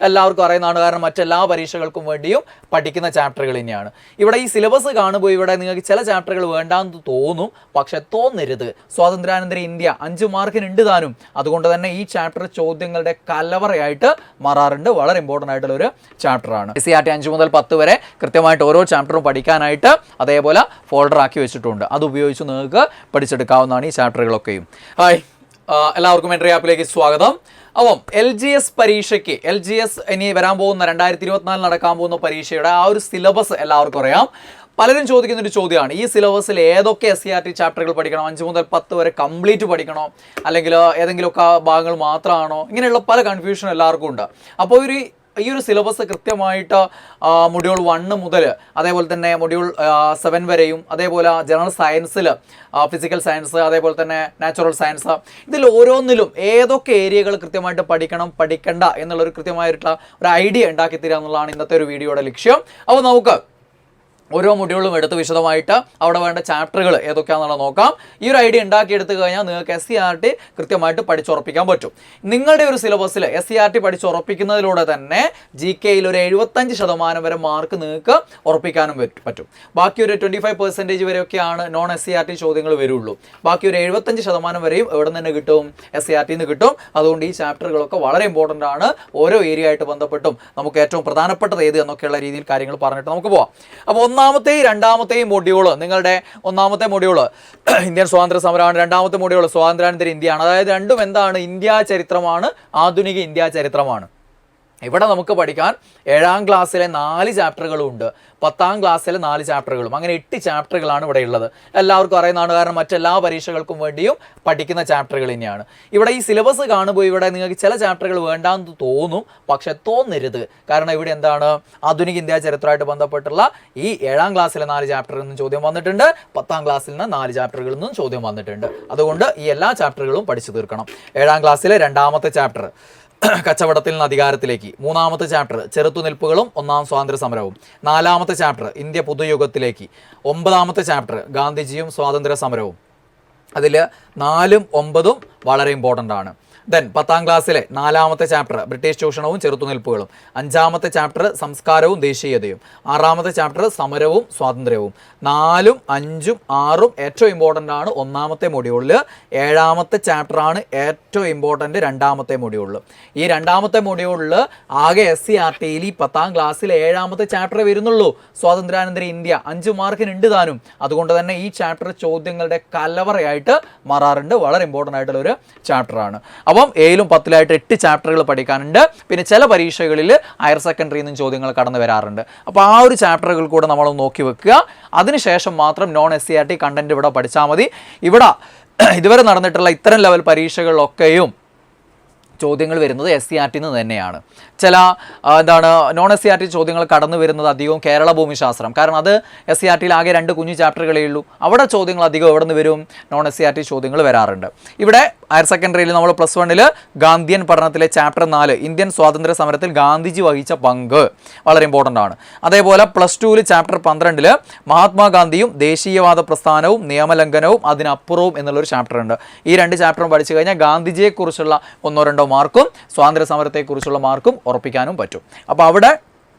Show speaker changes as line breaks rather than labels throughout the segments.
എല്ലാവർക്കും അറിയുന്നതാണ്. കാരണം മറ്റെല്ലാ പരീക്ഷകൾക്കും വേണ്ടിയും പഠിക്കുന്ന ചാപ്റ്ററുകൾ തന്നെയാണ്. ഇവിടെ ഈ സിലബസ് കാണുമ്പോൾ ഇവിടെ നിങ്ങൾക്ക് ചില ചാപ്റ്ററുകൾ വേണ്ടാന്ന് തോന്നും, പക്ഷെ തോന്നരുത്. സ്വാതന്ത്ര്യാനന്തര ഇന്ത്യ 5 മാർക്കിന് ഉണ്ട് താനും. അതുകൊണ്ട് തന്നെ ഈ ചാപ്റ്റർ ചോദ്യങ്ങളുടെ കലവറയായിട്ട് മാറാറുണ്ട്. വളരെ ഇമ്പോർട്ടൻ്റ് ആയിട്ടുള്ള ഒരു ചാപ്റ്ററാണ്. SCERT 5 മുതൽ 10 വരെ കൃത്യമായിട്ട് ഓരോ ചാപ്റ്ററും പഠിക്കാനായിട്ട് അതേപോലെ ഫോൾഡർ ആക്കി വെച്ചിട്ടുണ്ട്. അത് ഉപയോഗിച്ച് നിങ്ങൾക്ക് പഠിച്ചെടുക്കാവുന്നതാണ് ഈ ചാപ്റ്ററുകളൊക്കെയും. ഹായ്, എല്ലാവർക്കും എൻട്രി ആപ്പിലേക്ക് സ്വാഗതം. അപ്പം LGS പരീക്ഷയ്ക്ക് ഇനി വരാൻ പോകുന്ന 2024 നടക്കാൻ പോകുന്ന പരീക്ഷയുടെ ആ ഒരു സിലബസ് എല്ലാവർക്കും അറിയാം. പലരും ചോദിക്കുന്നൊരു ചോദ്യമാണ്, ഈ സിലബസിൽ ഏതൊക്കെ SCERT ചാപ്റ്ററുകൾ പഠിക്കണം? 5 മുതൽ 10 വരെ കംപ്ലീറ്റ് പഠിക്കണോ, അല്ലെങ്കിൽ ഏതെങ്കിലുമൊക്കെ ഭാഗങ്ങൾ മാത്രമാണോ? ഇങ്ങനെയുള്ള പല കൺഫ്യൂഷനും എല്ലാവർക്കും ഉണ്ട്. അപ്പോൾ ഈ ഒരു സിലബസ് കൃത്യമായിട്ട് മൊഡ്യൂൾ 1 മുതൽ അതേപോലെ തന്നെ മൊഡ്യൂൾ 7 വരെയും, അതേപോലെ ജനറൽ സയൻസിൽ ഫിസിക്കൽ സയൻസ്, അതേപോലെ തന്നെ നാച്ചുറൽ സയൻസ്, ഇതിൽ ഓരോന്നിലും ഏതൊക്കെ ഏരിയകൾ കൃത്യമായിട്ട് പഠിക്കണ്ട എന്നുള്ളൊരു കൃത്യമായിട്ടുള്ള ഒരു ഐഡിയ ഉണ്ടാക്കി തരിക എന്നുള്ളതാണ് ഇന്നത്തെ ഒരു വീഡിയോയുടെ ലക്ഷ്യം. അപ്പോൾ നമുക്ക് ഓരോ മൊഡ്യൂളും എടുത്ത് വിശദമായിട്ട് അവിടെ വേണ്ട ചാപ്റ്ററുകൾ ഏതൊക്കെയാണെന്നുള്ളത് നോക്കാം. ഈ ഒരു ഐഡിയ ഉണ്ടാക്കിയെടുത്ത് കഴിഞ്ഞാൽ നിങ്ങൾക്ക് SCERT കൃത്യമായിട്ട് പഠിച്ചുറപ്പിക്കാൻ പറ്റും. നിങ്ങളുടെ ഒരു സിലബസിൽ SCERT പഠിച്ചുറപ്പിക്കുന്നതിലൂടെ തന്നെ GKയിൽ ഒരു 75% വരെ മാർക്ക് നിങ്ങൾക്ക് ഉറപ്പിക്കാനും പറ്റും. ബാക്കി ഒരു 25% വരെയൊക്കെയാണ് നോൺ SCERT ചോദ്യങ്ങൾ വരുള്ളൂ. ബാക്കി ഒരു 75% വരെയും എവിടെ നിന്ന് കിട്ടും? SCERT നിന്ന് കിട്ടും. അതുകൊണ്ട് ഈ ചാപ്റ്ററുകളൊക്കെ വളരെ ഇമ്പോർട്ടൻ്റ് ആണ്. ഓരോ ഏരിയ ആയിട്ട് ബന്ധപ്പെട്ടും നമുക്ക് ഏറ്റവും പ്രധാനപ്പെട്ടത് ഏത് എന്നൊക്കെയുള്ള രീതിയിൽ കാര്യങ്ങൾ പറഞ്ഞിട്ട് നമുക്ക് പോവാം. അപ്പോൾ ഒന്നാമത്തെയും രണ്ടാമത്തെയും മൊഡ്യൂള്, നിങ്ങളുടെ ഒന്നാമത്തെ മൊഡ്യൂള് ഇന്ത്യൻ സ്വാതന്ത്ര്യ സമരമാണ്, രണ്ടാമത്തെ മൊഡ്യൂള് സ്വാതന്ത്ര്യാനന്തര ഇന്ത്യയാണ്. അതായത് രണ്ടും എന്താണ്? ഇന്ത്യ ചരിത്രമാണ്, ആധുനിക ഇന്ത്യ ചരിത്രമാണ്. ഇവിടെ നമുക്ക് പഠിക്കാൻ 7ാം ക്ലാസ്സിലെ 4 ചാപ്റ്ററുകളും ഉണ്ട്, 10ാം ക്ലാസ്സിലെ 4 ചാപ്റ്ററുകളും, അങ്ങനെ 8 ചാപ്റ്ററുകളാണ് ഇവിടെ ഉള്ളത്. എല്ലാവർക്കും അറിയുന്നതാണ്. കാരണം മറ്റെല്ലാ പരീക്ഷകൾക്കും വേണ്ടിയും പഠിക്കുന്ന ചാപ്റ്ററുകൾ തന്നെയാണ്. ഇവിടെ ഈ സിലബസ് കാണുമ്പോൾ ഇവിടെ നിങ്ങൾക്ക് ചില ചാപ്റ്ററുകൾ വേണ്ടാന്ന് തോന്നും, പക്ഷെ തോന്നരുത്. കാരണം ഇവിടെ എന്താണ്? ആധുനിക ഇന്ത്യ ചരിത്രമായിട്ട് ബന്ധപ്പെട്ടുള്ള ഈ 7ാം ക്ലാസ്സിലെ 4 ചാപ്റ്ററിൽ നിന്നും ചോദ്യം വന്നിട്ടുണ്ട്, 10ാം ക്ലാസ്സിൽ നിന്ന് 4 ചാപ്റ്ററുകളിൽ നിന്നും ചോദ്യം വന്നിട്ടുണ്ട്. അതുകൊണ്ട് ഈ എല്ലാ ചാപ്റ്ററുകളും പഠിച്ചു തീർക്കണം. 7ാം ക്ലാസ്സിലെ 2ാമത്തെ ചാപ്റ്റർ കച്ചവടത്തിൽ നിന്ന് അധികാരത്തിലേക്ക്, 3ാമത്തെ ചാപ്റ്റർ ചെറുത്തുനിൽപ്പുകളും 1ാം സ്വാതന്ത്ര്യ സമരവും, 4ാമത്തെ ചാപ്റ്റർ ഇന്ത്യ പുതുയുഗത്തിലേക്ക്, 9ാമത്തെ ചാപ്റ്റർ ഗാന്ധിജിയും സ്വാതന്ത്ര്യ സമരവും. അതിൽ 4ഉം 9ഉം വളരെ ഇമ്പോർട്ടൻ്റ് ആണ്. ദെൻ 10ാം ക്ലാസ്സിലെ 4ാമത്തെ ചാപ്റ്റർ ബ്രിട്ടീഷ് ചൂഷണവും ചെറുത്തുനിൽപ്പുകളും, 5ാമത്തെ ചാപ്റ്റർ സംസ്കാരവും ദേശീയതയും, 6ാമത്തെ ചാപ്റ്റർ സമരവും സ്വാതന്ത്ര്യവും. 4ഉം 5ഉം 6ഉം ഏറ്റവും ഇമ്പോർട്ടൻ്റ് ആണ് 1ാമത്തെ മൊഡ്യൂളിൽ. 7ാമത്തെ ചാപ്റ്ററാണ് ഏറ്റവും ഇമ്പോർട്ടൻ്റ് 2ാമത്തെ മൊഡ്യൂളിൽ. ഈ 2ാമത്തെ മൊഡ്യൂളിൽ ആകെ SCERTയിൽ ഈ 10ാം ക്ലാസ്സിൽ 7ാമത്തെ ചാപ്റ്റർ വരുന്നുള്ളൂ, സ്വാതന്ത്ര്യാനന്തര ഇന്ത്യ. 5 മാർക്കിന് ഉണ്ട് താനും. അതുകൊണ്ട് തന്നെ ഈ ചാപ്റ്റർ ചോദ്യങ്ങളുടെ കലവറയായിട്ട് മാറാറുണ്ട്. വളരെ ഇമ്പോർട്ടൻ്റ് ആയിട്ടുള്ള ഒരു ചാപ്റ്ററാണ്. അപ്പം 7ലും 10ലായിട്ട് 8 ചാപ്റ്ററുകൾ പഠിക്കാനുണ്ട്. പിന്നെ ചില പരീക്ഷകളിൽ ഹയർ സെക്കൻഡറിയിൽ നിന്നും ചോദ്യങ്ങൾ കടന്നു വരാറുണ്ട്. അപ്പോൾ ആ ഒരു ചാപ്റ്ററുകൾ കൂടെ നമ്മൾ നോക്കി വെക്കുക. അതിനുശേഷം മാത്രം നോൺ SCERT കണ്ടന്റ് ഇവിടെ പഠിച്ചാൽ മതി. ഇവിടെ ഇതുവരെ നടന്നിട്ടുള്ള ഇത്തരം ലെവൽ പരീക്ഷകളിലൊക്കെയും ചോദ്യങ്ങൾ വരുന്നത് SCERT നിന്ന് തന്നെയാണ്. ചില നോൺ SCERT ചോദ്യങ്ങൾ കടന്നു വരുന്നത് അധികവും കേരള ഭൂമിശാസ്ത്രം. കാരണം അത് SCERTയിൽ ആകെ 2 കുഞ്ഞു ചാപ്റ്ററുകളേ ഉള്ളൂ. അവിടെ ചോദ്യങ്ങൾ അധികം എവിടെ നിന്ന് വരും? നോൺ SCERT ചോദ്യങ്ങൾ വരാറുണ്ട്. ഇവിടെ ഹയർ സെക്കൻഡറിയിൽ നമ്മൾ +1 ഗാന്ധിയൻ പഠനത്തിലെ ചാപ്റ്റർ 4 ഇന്ത്യൻ സ്വാതന്ത്ര്യ സമരത്തിൽ ഗാന്ധിജി വഹിച്ച പങ്ക് വളരെ ഇമ്പോർട്ടൻ്റ് ആണ്. അതേപോലെ +2 ചാപ്റ്റർ 12 മഹാത്മാഗാന്ധിയും ദേശീയവാദ പ്രസ്ഥാനവും നിയമലംഘനവും അതിനപ്പുറവും എന്നുള്ളൊരു ചാപ്റ്റർ ഉണ്ട്. ഈ 2 ചാപ്റ്ററും പഠിച്ചു കഴിഞ്ഞാൽ ഗാന്ധിജിയെക്കുറിച്ചുള്ള 1-2 മാർക്കും സ്വാതന്ത്ര്യ സമരത്തെക്കുറിച്ചുള്ള മാർക്കും ഉറപ്പിക്കാനും പറ്റും. അപ്പോൾ അവിടെ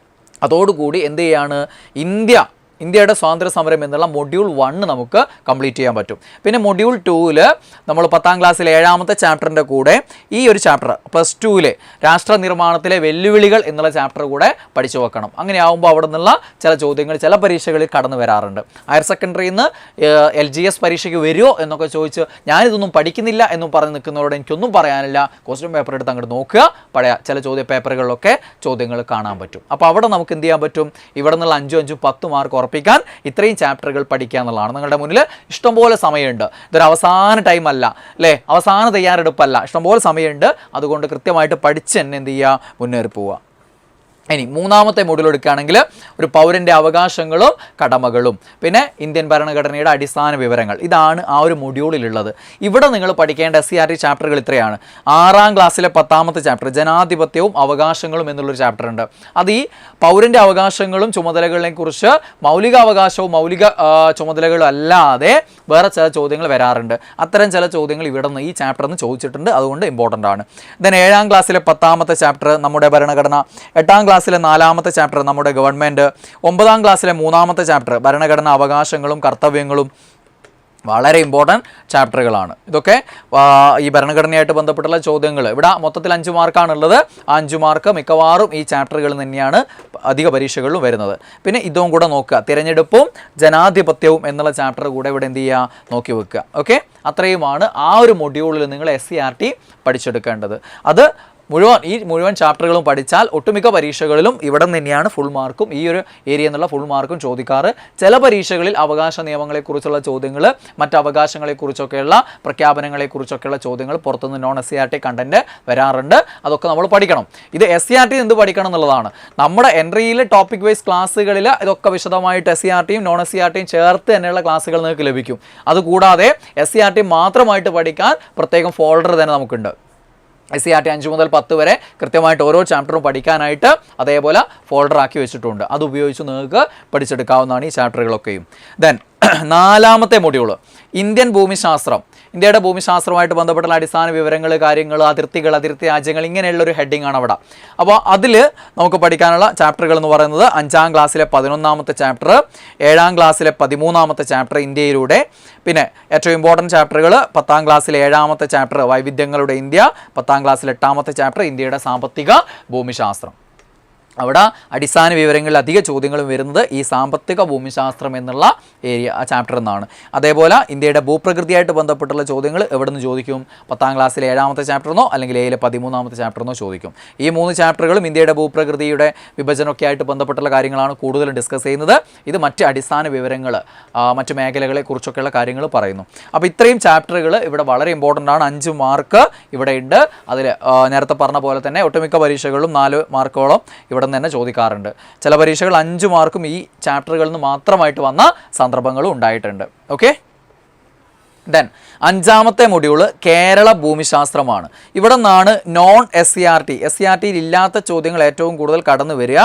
അതോടുകൂടി എന്ത് ചെയ്യാണ്? ഇന്ത്യയുടെ സ്വാതന്ത്ര്യ സമരം എന്നുള്ള മൊഡ്യൂൾ 1 നമുക്ക് കംപ്ലീറ്റ് ചെയ്യാൻ പറ്റും. പിന്നെ മൊഡ്യൂൾ 2ൽ നമ്മൾ 10ാം ക്ലാസ്സിലെ 7ാമത്തെ ചാപ്റ്ററിൻ്റെ കൂടെ ഈ ഒരു ചാപ്റ്റർ +2ലെ രാഷ്ട്ര നിർമ്മാണത്തിലെ വെല്ലുവിളികൾ എന്നുള്ള ചാപ്റ്റർ കൂടെ പഠിച്ചു വെക്കണം. അങ്ങനെ ആകുമ്പോൾ അവിടെ നിന്നുള്ള ചില ചോദ്യങ്ങൾ ചില പരീക്ഷകളിൽ കടന്നു വരാറുണ്ട്. ഹയർ സെക്കൻഡറിയിൽ നിന്ന് LGS പരീക്ഷയ്ക്ക് വരുമോ എന്നൊക്കെ ചോദിച്ച് ഞാനിതൊന്നും പഠിക്കുന്നില്ല എന്നും പറഞ്ഞ് നിൽക്കുന്നവരോട് എനിക്കൊന്നും പറയാനില്ല. ക്വസ്റ്റ്യൻ പേപ്പർ എടുത്ത് അങ്ങോട്ട് നോക്കുക, പഴയ ചില ചോദ്യ പേപ്പറുകളിലൊക്കെ ചോദ്യങ്ങൾ കാണാൻ പറ്റും. അപ്പോൾ അവിടെ നമുക്ക് എന്ത് ചെയ്യാൻ പറ്റും? ഇവിടെ നിന്നുള്ള 5-5 10 മാർക്ക് ഉറപ്പിക്കാൻ ഇത്രയും ചാപ്റ്ററുകൾ പഠിക്കുക എന്നുള്ളതാണ്. നിങ്ങളുടെ മുന്നിൽ ഇഷ്ടംപോലെ സമയമുണ്ട്. ഇതൊരു അവസാന ടൈം അല്ല, അല്ലേ? അവസാന തയ്യാറെടുപ്പല്ല, ഇഷ്ടംപോലെ സമയമുണ്ട്. അതുകൊണ്ട് കൃത്യമായിട്ട് പഠിച്ച് തന്നെ എന്ത് ചെയ്യുക? മുന്നേറി പോവുക. ഇനി മൂന്നാമത്തെ മൊഡ്യൂൾ എടുക്കുകയാണെങ്കിൽ ഒരു പൗരൻ്റെ അവകാശങ്ങളും കടമകളും പിന്നെ ഇന്ത്യൻ ഭരണഘടനയുടെ അടിസ്ഥാന വിവരങ്ങൾ, ഇതാണ് ആ ഒരു മൊഡ്യൂളിലുള്ളത്. ഇവിടെ നിങ്ങൾ പഠിക്കേണ്ട SCERT ചാപ്റ്ററുകൾ ഇത്രയാണ്. 6ാം ക്ലാസ്സിലെ 10ാമത്തെ ചാപ്റ്റർ ജനാധിപത്യവും അവകാശങ്ങളും എന്നുള്ളൊരു ചാപ്റ്റർ ഉണ്ട്. അത് ഈ പൗരൻ്റെ അവകാശങ്ങളും ചുമതലകളെ കുറിച്ച് മൗലിക അവകാശവും മൗലിക ചുമതലകളും അല്ലാതെ വേറെ ചില ചോദ്യങ്ങൾ വരാറുണ്ട്. അത്തരം ചില ചോദ്യങ്ങൾ ഇവിടെ നിന്ന് ഈ ചാപ്റ്ററിൽ നിന്ന് ചോദിച്ചിട്ടുണ്ട്, അതുകൊണ്ട് ഇമ്പോർട്ടൻ്റ് ആണ്. ദെൻ 7ാം ക്ലാസ്സിലെ 10ാമത്തെ ചാപ്റ്റർ നമ്മുടെ ഭരണഘടന, 8ാം ക്ലാസ്സിലെ 4ാമത്തെ ചാപ്റ്റർ നമ്മുടെ ഗവൺമെൻറ്, 9ാം ക്ലാസ്സിലെ 3ാമത്തെ ചാപ്റ്റർ ഭരണഘടന അവകാശങ്ങളും കർത്തവ്യങ്ങളും. വളരെ ഇമ്പോർട്ടൻറ്റ് ചാപ്റ്ററുകളാണ് ഇതൊക്കെ. ഈ ഭരണഘടനയായിട്ട് ബന്ധപ്പെട്ടുള്ള ചോദ്യങ്ങൾ ഇവിടെ മൊത്തത്തിൽ 5 മാർക്കാണുള്ളത്. ആ 5 മാർക്ക് മിക്കവാറും ഈ ചാപ്റ്ററുകളിൽ തന്നെയാണ് അധിക പരീക്ഷകളിലും വരുന്നത്. പിന്നെ ഇതും കൂടെ നോക്കുക, തിരഞ്ഞെടുപ്പും ജനാധിപത്യവും എന്നുള്ള ചാപ്റ്റർ കൂടെ ഇവിടെ എന്ത് ചെയ്യുക, നോക്കി വെക്കുക. ഓക്കെ, അത്രയുമാണ് ആ ഒരു മൊഡ്യൂളിൽ നിങ്ങൾ SCERT പഠിച്ചെടുക്കേണ്ടത്. അത് മുഴുവൻ ചാപ്റ്ററുകളും പഠിച്ചാൽ ഒട്ടുമിക്ക പരീക്ഷകളിലും ഇവിടെ തന്നെയാണ് ഫുൾ മാർക്കും, ഈ ഒരു ഏരിയ എന്നുള്ള ഫുൾ മാർക്കും ചോദിക്കാറ്. ചില പരീക്ഷകളിൽ അവകാശ നിയമങ്ങളെക്കുറിച്ചുള്ള ചോദ്യങ്ങൾ, മറ്റ് അവകാശങ്ങളെക്കുറിച്ചൊക്കെയുള്ള പ്രഖ്യാപനങ്ങളെക്കുറിച്ചൊക്കെയുള്ള ചോദ്യങ്ങൾ പുറത്തുനിന്ന് നോൺ SCERT കണ്ടന്റ് വരാറുണ്ട്. അതൊക്കെ നമ്മൾ പഠിക്കണം. ഇത് SCERT എന്ത് പഠിക്കണം എന്നുള്ളതാണ്. നമ്മുടെ എൻട്രിയിൽ ടോപ്പിക് വൈസ് ക്ലാസ്സുകളിൽ ഇതൊക്കെ വിശദമായിട്ട് SCERTയും നോൺ SCERTയും ചേർത്ത് തന്നെയുള്ള ക്ലാസ്സുകൾ നിങ്ങൾക്ക് ലഭിക്കും. അതുകൂടാതെ SCERT മാത്രമായിട്ട് പഠിക്കാൻ പ്രത്യേകം ഫോൾഡർ തന്നെ നമുക്കുണ്ട്. SCERT 5 മുതൽ 10 വരെ കൃത്യമായിട്ട് ഓരോ ചാപ്റ്ററും പഠിക്കാനായിട്ട് അതേപോലെ ഫോൾഡർ ആക്കി വെച്ചിട്ടുണ്ട്. അത് ഉപയോഗിച്ച് നിങ്ങൾക്ക് പഠിച്ചെടുക്കാവുന്നതാണ് ഈ ചാപ്റ്ററുകളൊക്കെയും. ദെൻ 4ാമത്തെ മൊഡ്യൂൾ ഇന്ത്യൻ ഭൂമിശാസ്ത്രം. ഇന്ത്യയുടെ ഭൂമിശാസ്ത്രവുമായിട്ട് ബന്ധപ്പെട്ടുള്ള അടിസ്ഥാന വിവരങ്ങൾ, കാര്യങ്ങൾ, അതിർത്തി രാജ്യങ്ങൾ, ഇങ്ങനെയുള്ളൊരു ഹെഡിങ് ആണ് അവിടെ. അപ്പോൾ അതിൽ നമുക്ക് പഠിക്കാനുള്ള ചാപ്റ്ററുകൾ എന്ന് പറയുന്നത് 5ാം ക്ലാസ്സിലെ 11ാമത്തെ ചാപ്റ്റർ, 7ാം ക്ലാസ്സിലെ 13ാമത്തെ ചാപ്റ്റർ ഇന്ത്യയിലൂടെ, പിന്നെ ഏറ്റവും ഇമ്പോർട്ടൻറ്റ് ചാപ്റ്ററുകൾ 10ാം ക്ലാസ്സിലെ 7ാമത്തെ ചാപ്റ്റർ വൈവിധ്യങ്ങളുടെ ഇന്ത്യ, 10ാം ക്ലാസ്സിലെ 8ാമത്തെ ചാപ്റ്റർ ഇന്ത്യയുടെ സാമ്പത്തിക ഭൂമിശാസ്ത്രം. അവിടെ അടിസ്ഥാന വിവരങ്ങളിൽ അധിക ചോദ്യങ്ങളും വരുന്നത് ഈ സാമ്പത്തിക ഭൂമിശാസ്ത്രം എന്നുള്ള ഏരിയ ആ ചാപ്റ്ററിൽ നിന്നാണ്. അതേപോലെ ഇന്ത്യയുടെ ഭൂപ്രകൃതിയായിട്ട് ബന്ധപ്പെട്ടുള്ള ചോദ്യങ്ങൾ എവിടെ നിന്ന് ചോദിക്കും, 10ാം ക്ലാസ്സിലെ 7ാമത്തെ ചാപ്റ്ററിനോ അല്ലെങ്കിൽ 7ലെ 13ാമത്തെ ചാപ്റ്ററിനോ ചോദിക്കും. ഈ 3 ചാപ്റ്ററുകളും ഇന്ത്യയുടെ ഭൂപ്രകൃതിയുടെ വിഭജനമൊക്കെ ആയിട്ട് ബന്ധപ്പെട്ടുള്ള കാര്യങ്ങളാണ് കൂടുതലും ഡിസ്കസ് ചെയ്യുന്നത്. ഇത് മറ്റ് അടിസ്ഥാന വിവരങ്ങൾ, മറ്റ് മേഖലകളെ കുറിച്ചൊക്കെയുള്ള കാര്യങ്ങൾ പറയുന്നു. അപ്പോൾ ഇത്രയും ചാപ്റ്ററുകൾ ഇവിടെ വളരെ ഇമ്പോർട്ടൻ്റ് ആണ്. 5 മാർക്ക് ഇവിടെ ഉണ്ട്. അതിൽ നേരത്തെ പറഞ്ഞ പോലെ തന്നെ ഒട്ടുമിക്ക പരീക്ഷകളിലും 4 മാർക്കോളം ഇവിടെ തന്നെ ചോദിക്കാറുണ്ട്. ചില പരീക്ഷകൾ 5 മാർക്കും ഈ ചാപ്റ്ററുകളിൽ നിന്ന് മാത്രമായിട്ട് വന്ന സന്ദർഭങ്ങളും ഉണ്ടായിട്ടുണ്ട്. ഓക്കെ, ദെൻ 5ാമത്തെ മൊഡ്യൂൾ കേരള ഭൂമിശാസ്ത്രമാണ്. ഇവിടെ നിന്നാണ് നോൺ SCERTയിൽ ഇല്ലാത്ത ചോദ്യങ്ങൾ ഏറ്റവും കൂടുതൽ കടന്നു വരിക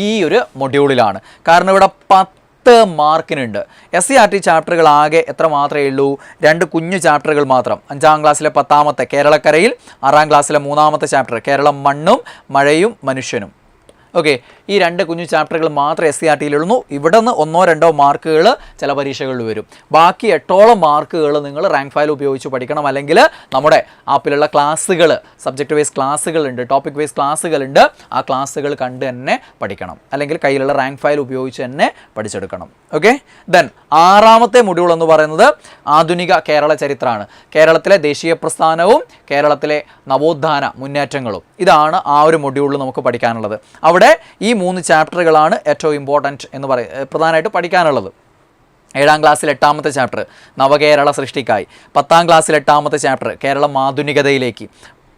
ഈ ഒരു മൊഡ്യൂളിലാണ്. കാരണം ഇവിടെ 10 മാർക്കിനുണ്ട്. SCERT ചാപ്റ്ററുകൾ ആകെ എത്ര മാത്രമേ ഉള്ളൂ, 2 കുഞ്ഞു ചാപ്റ്ററുകൾ മാത്രം. 5ാം ക്ലാസ്സിലെ 10ാമത്തെ കേരളക്കരയിൽ, 6ാം ക്ലാസ്സിലെ 3ാമത്തെ ചാപ്റ്റർ കേരളം മണ്ണും മഴയും മനുഷ്യനും. ഓക്കെ, ഈ 2 കുഞ്ഞു ചാപ്റ്ററുകൾ മാത്രമേ SCERTയിലുള്ളൂ. ഇവിടെ നിന്ന് 1-2 മാർക്കുകൾ ചില പരീക്ഷകളിൽ വരും. ബാക്കി 8ഓളം മാർക്കുകൾ നിങ്ങൾ റാങ്ക് ഫയൽ ഉപയോഗിച്ച് പഠിക്കണം. അല്ലെങ്കിൽ നമ്മുടെ ആപ്പിലുള്ള ക്ലാസ്സുകൾ, സബ്ജക്റ്റ് വൈസ് ക്ലാസ്സുകളുണ്ട്, ടോപ്പിക് വൈസ് ക്ലാസ്സുകളുണ്ട്. ആ ക്ലാസ്സുകൾ കണ്ട് തന്നെ പഠിക്കണം. അല്ലെങ്കിൽ കയ്യിലുള്ള റാങ്ക് ഫയൽ ഉപയോഗിച്ച് തന്നെ പഠിച്ചെടുക്കണം. ഓക്കെ, ദെൻ 6ാമത്തെ മൊഡ്യൂൾ എന്ന് പറയുന്നത് ആധുനിക കേരള ചരിത്രമാണ്. കേരളത്തിലെ ദേശീയ പ്രസ്ഥാനവും കേരളത്തിലെ നവോത്ഥാന മുന്നേറ്റങ്ങളും, ഇതാണ് ആ ഒരു മൊഡ്യൂളിൽ നമുക്ക് പഠിക്കാനുള്ളത്. അവിടെ ഈ 3 ചാപ്റ്ററുകളാണ് ഏറ്റവും ഇമ്പോർട്ടൻറ്റ് എന്ന് പ്രധാനമായിട്ട് പഠിക്കാനുള്ളത്. 7ാം ക്ലാസ്സിൽ 8ാമത്തെ ചാപ്റ്റർ നവകേരള സൃഷ്ടിക്കായി, 10ാം ക്ലാസ്സിൽ 8ാമത്തെ ചാപ്റ്റർ കേരളം ആധുനികതയിലേക്ക്,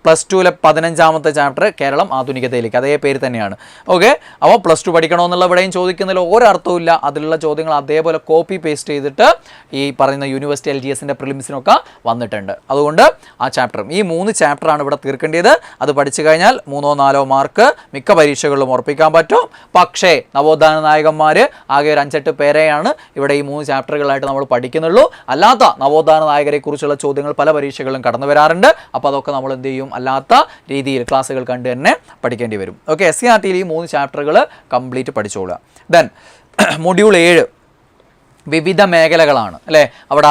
+2ലെ 15ാമത്തെ ചാപ്റ്റർ കേരളം ആധുനികതയിലേക്ക്, അതേ പേര് തന്നെയാണ്. ഓക്കെ, അപ്പോൾ +2 പഠിക്കണമെന്നുള്ള ഇവിടെയും ചോദിക്കുന്നതിൽ ഒരർത്ഥവും ഇല്ല. അതിലുള്ള ചോദ്യങ്ങൾ അതേപോലെ കോപ്പി പേസ്റ്റ് ചെയ്തിട്ട് ഈ പറയുന്ന യൂണിവേഴ്സിറ്റി LGSൻ്റെ പ്രിലിംസിനൊക്കെ വന്നിട്ടുണ്ട്. അതുകൊണ്ട് ആ ചാപ്റ്ററും ഈ 3 ചാപ്റ്ററാണ് ഇവിടെ തീർക്കേണ്ടത്. അത് പഠിച്ചു കഴിഞ്ഞാൽ 3-4 മാർക്ക് മിക്ക പരീക്ഷകളിലും ഉറപ്പിക്കാൻ പറ്റും. പക്ഷേ നവോത്ഥാന നായകന്മാർ ആകെ ഒരു 5-8 പേരെയാണ് ഇവിടെ ഈ 3 ചാപ്റ്ററുകളായിട്ട് നമ്മൾ പഠിക്കുന്നുള്ളൂ. അല്ലാത്ത നവോത്ഥാന നായകരെ കുറിച്ചുള്ള ചോദ്യങ്ങൾ പല പരീക്ഷകളിലും കടന്നു വരാറുണ്ട്. അപ്പോൾ അതൊക്കെ നമ്മൾ എന്ത് ചെയ്യും, അല്ലാത്ത രീതിയിൽ ക്ലാസ്സുകൾ കണ്ട് തന്നെ പഠിക്കേണ്ടി വരും. ഓക്കെ, SCERTയിൽ ഈ 3 ചാപ്റ്ററുകൾ കംപ്ലീറ്റ് പഠിച്ചോളുക. ദെൻ മൊഡ്യൂൾ 7 വിവിധ മേഖലകളാണ് അല്ലേ. അവിടെ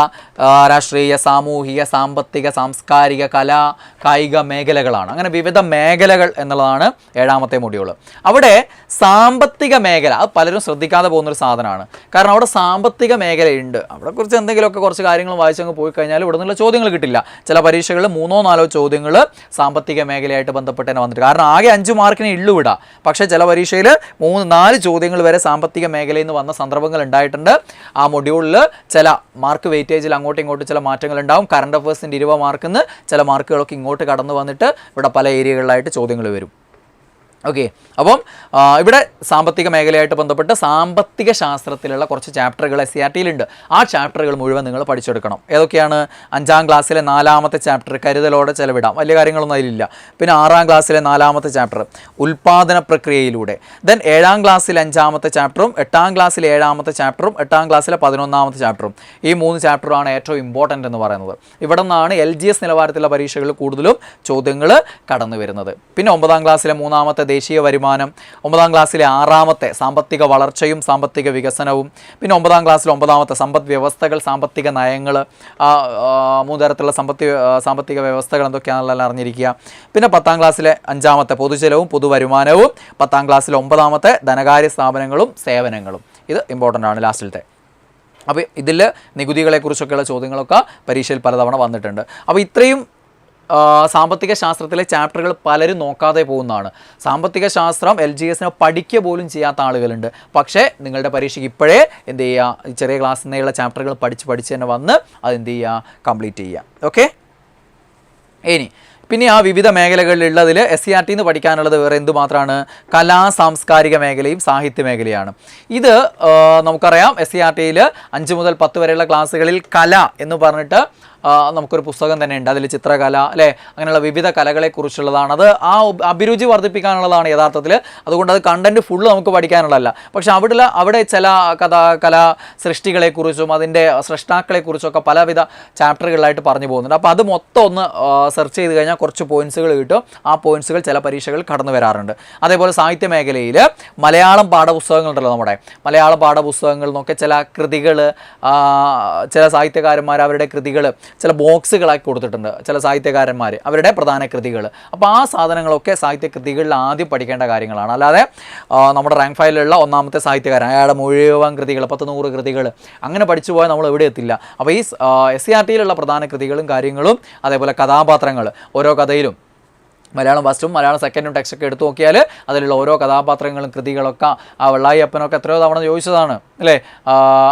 രാഷ്ട്രീയ, സാമൂഹിക, സാമ്പത്തിക, സാംസ്കാരിക, കലാ, കായിക മേഖലകളാണ്. അങ്ങനെ വിവിധ മേഖലകൾ എന്നുള്ളതാണ് 7ാമത്തെ മൊഡ്യൂൾ. അവിടെ സാമ്പത്തിക മേഖല അത് പലരും ശ്രദ്ധിക്കാതെ പോകുന്നൊരു സാധനമാണ്. കാരണം അവിടെ സാമ്പത്തിക മേഖലയുണ്ട്. അവിടെ കുറിച്ച് എന്തെങ്കിലുമൊക്കെ കുറച്ച് കാര്യങ്ങൾ വായിച്ചങ്ങ് പോയി കഴിഞ്ഞാൽ ഇവിടെ നിന്നുള്ള ചോദ്യങ്ങൾ കിട്ടില്ല. ചില പരീക്ഷകളിൽ 3-4 ചോദ്യങ്ങൾ സാമ്പത്തിക മേഖലയായിട്ട് ബന്ധപ്പെട്ട് തന്നെ വന്നിട്ട്, കാരണം ആകെ 5 മാർക്കിനെ ഉള്ളു വിടുക. പക്ഷേ ചില പരീക്ഷയിൽ 3-4 ചോദ്യങ്ങൾ വരെ സാമ്പത്തിക മേഖലയിൽ നിന്ന് വന്ന സന്ദർഭങ്ങൾ ഉണ്ടായിട്ടുണ്ട്. ആ മൊഡ്യൂളിൽ ചില മാർക്ക് വെയിറ്റേജിൽ അങ്ങോട്ടും ഇങ്ങോട്ടും ചില മാറ്റങ്ങൾ ഉണ്ടാവും. കറണ്ട് അഫയേഴ്സിൻ്റെ 20 മാർക്കിൽ നിന്ന് ചില മാർക്കുകളൊക്കെ ഇങ്ങോട്ട് കടന്നു വന്നിട്ട് ഇവിടെ പല ഏരിയകളിലായിട്ട് ചോദ്യങ്ങൾ വരും. ഓക്കെ. അപ്പം ഇവിടെ സാമ്പത്തിക മേഖലയായിട്ട് ബന്ധപ്പെട്ട് സാമ്പത്തിക ശാസ്ത്രത്തിലുള്ള കുറച്ച് ചാപ്റ്ററുകൾ SCRT-യിലുണ്ട്. ആ ചാപ്റ്ററുകൾ മുഴുവൻ നിങ്ങൾ പഠിച്ചെടുക്കണം. ഏതൊക്കെയാണ്? 5ാം ക്ലാസ്സിലെ 4ാമത്തെ ചാപ്റ്റർ കരുതലോടെ ചെലവിടാം, വലിയ കാര്യങ്ങളൊന്നും അതിലില്ല. പിന്നെ 6ാം ക്ലാസ്സിലെ 4ാമത്തെ ചാപ്റ്റർ ഉൽപ്പാദന പ്രക്രിയയിലൂടെ. ദെൻ 7ാം ക്ലാസ്സിൽ 5ാമത്തെ ചാപ്റ്ററും 8ാം ക്ലാസ്സിൽ 7ാമത്തെ ചാപ്റ്ററും 8ാം ക്ലാസ്സിലെ 11ാമത്തെ ചാപ്റ്ററും. ഈ 3 ചാപ്റ്ററാണ് ഏറ്റവും ഇമ്പോർട്ടൻ്റ് എന്ന് പറയുന്നത്. ഇവിടെ നിന്നാണ് LGS നിലവാരത്തിലുള്ള പരീക്ഷകളിൽ കൂടുതലും ചോദ്യങ്ങൾ കടന്നു വരുന്നത്. പിന്നെ 9ാം ക്ലാസ്സിലെ 3ാമത്തെ ദേശീയ വരുമാനം, 9ാം ക്ലാസ്സിലെ 6ാമത്തെ സാമ്പത്തിക വളർച്ചയും സാമ്പത്തിക വികസനവും, പിന്നെ 9ാം ക്ലാസ്സിൽ 9ാമത്തെ സമ്പദ് വ്യവസ്ഥകൾ, സാമ്പത്തിക നയങ്ങൾ, 3 തരത്തിലുള്ള സാമ്പത്തിക വ്യവസ്ഥകൾ എന്തൊക്കെയാണെന്നെല്ലാം അറിഞ്ഞിരിക്കുക. പിന്നെ 10ാം ക്ലാസ്സിലെ 5ാമത്തെ പൊതുചെലവും പൊതുവരുമാനവും, 10ാം ക്ലാസ്സിലെ 9ാമത്തെ ധനകാര്യ സ്ഥാപനങ്ങളും സേവനങ്ങളും. ഇത് ഇമ്പോർട്ടൻ്റ് ആണ് ലാസ്റ്റിലത്തെ. അപ്പോൾ ഇതിൽ നികുതികളെക്കുറിച്ചൊക്കെയുള്ള ചോദ്യങ്ങളൊക്കെ പരീക്ഷയിൽ പലതവണ വന്നിട്ടുണ്ട്. അപ്പോൾ ഇത്രയും സാമ്പത്തിക ശാസ്ത്രത്തിലെ ചാപ്റ്ററുകൾ പലരും നോക്കാതെ പോകുന്നതാണ്. സാമ്പത്തിക ശാസ്ത്രം LGSന് പഠിക്കുക പോലും ചെയ്യാത്ത ആളുകളുണ്ട്. പക്ഷേ നിങ്ങളുടെ പരീക്ഷയ്ക്ക് ഇപ്പോഴേ എന്ത് ചെയ്യുക, ചെറിയ ക്ലാസ്സിൽ നിന്നുള്ള ചാപ്റ്ററുകൾ പഠിച്ച് തന്നെ വന്ന് അതെന്ത് ചെയ്യുക, കംപ്ലീറ്റ് ചെയ്യുക. ഓക്കെ. ഇനി പിന്നെ ആ വിവിധ മേഖലകളിലുള്ളതിൽ SCRT-ന്ന് പഠിക്കാനുള്ളത് വേറെ എന്തുമാത്രമാണ്? കലാ സാംസ്കാരിക മേഖലയും സാഹിത്യ മേഖലയാണ്. ഇത് നമുക്കറിയാം SCRT-യിൽ 5 മുതൽ 10 വരെയുള്ള ക്ലാസ്സുകളിൽ കല എന്ന് പറഞ്ഞിട്ട് നമുക്കൊരു പുസ്തകം തന്നെ ഉണ്ട്. അതിൽ ചിത്രകല അല്ലേ, അങ്ങനെയുള്ള വിവിധ കലകളെക്കുറിച്ചുള്ളതാണ്. അത് ആ അഭിരുചി വർദ്ധിപ്പിക്കാനുള്ളതാണ് യഥാർത്ഥത്തിൽ. അതുകൊണ്ട് അത് കണ്ടന്റ് ഫുള്ള് നമുക്ക് പഠിക്കാനുള്ളതല്ല. പക്ഷെ അവിടെ ചില കലാ സൃഷ്ടികളെക്കുറിച്ചും അതിൻ്റെ സൃഷ്ടാക്കളെക്കുറിച്ചൊക്കെ പലവിധ ചാപ്റ്ററുകളിലായിട്ട് പറഞ്ഞു പോകുന്നുണ്ട്. അപ്പോൾ അത് മൊത്തം ഒന്ന് സെർച്ച് ചെയ്ത് കഴിഞ്ഞാൽ കുറച്ച് പോയിന്റ്സുകൾ കിട്ടും. ആ പോയിന്റ്സുകൾ ചില പരീക്ഷകൾ കടന്നു വരാറുണ്ട്. അതേപോലെ സാഹിത്യ മേഖലയിൽ മലയാളം പാഠപുസ്തകങ്ങളുണ്ടല്ലോ, നമ്മുടെ മലയാളം പാഠപുസ്തകങ്ങളിൽ നിന്നൊക്കെ ചില കൃതികൾ, ചില സാഹിത്യകാരന്മാർ അവരുടെ കൃതികൾ ചില ബോക്സുകളാക്കി കൊടുത്തിട്ടുണ്ട്, ചില സാഹിത്യകാരന്മാർ അവരുടെ പ്രധാന കൃതികൾ. അപ്പോൾ ആ സാധനങ്ങളൊക്കെ സാഹിത്യ കൃതികളിൽ ആദ്യം പഠിക്കേണ്ട കാര്യങ്ങളാണ്. അല്ലാതെ നമ്മുടെ റാങ്ക് ഫയലിലുള്ള 1ാമത്തെ സാഹിത്യകാരൻ അയാളുടെ മുഴുവൻ കൃതികൾ 10-100 കൃതികൾ അങ്ങനെ പഠിച്ചു പോയാൽ നമ്മൾ എവിടെ എത്തില്ല. അപ്പോൾ ഈ SCRT-യിലുള്ള പ്രധാന കൃതികളും കാര്യങ്ങളും അതേപോലെ കഥാപാത്രങ്ങൾ, ഓരോ കഥയിലും മലയാളം ഫസ്റ്റും മലയാളം സെക്കൻഡും ടെക്സ്റ്റൊക്കെ എടുത്തു നോക്കിയാൽ അതിലുള്ള ഓരോ കഥാപാത്രങ്ങളും കൃതികളൊക്കെ ആ വെള്ളായി അപ്പനൊക്കെ എത്രയോ തവണ ചോദിച്ചതാണ് അല്ലേ.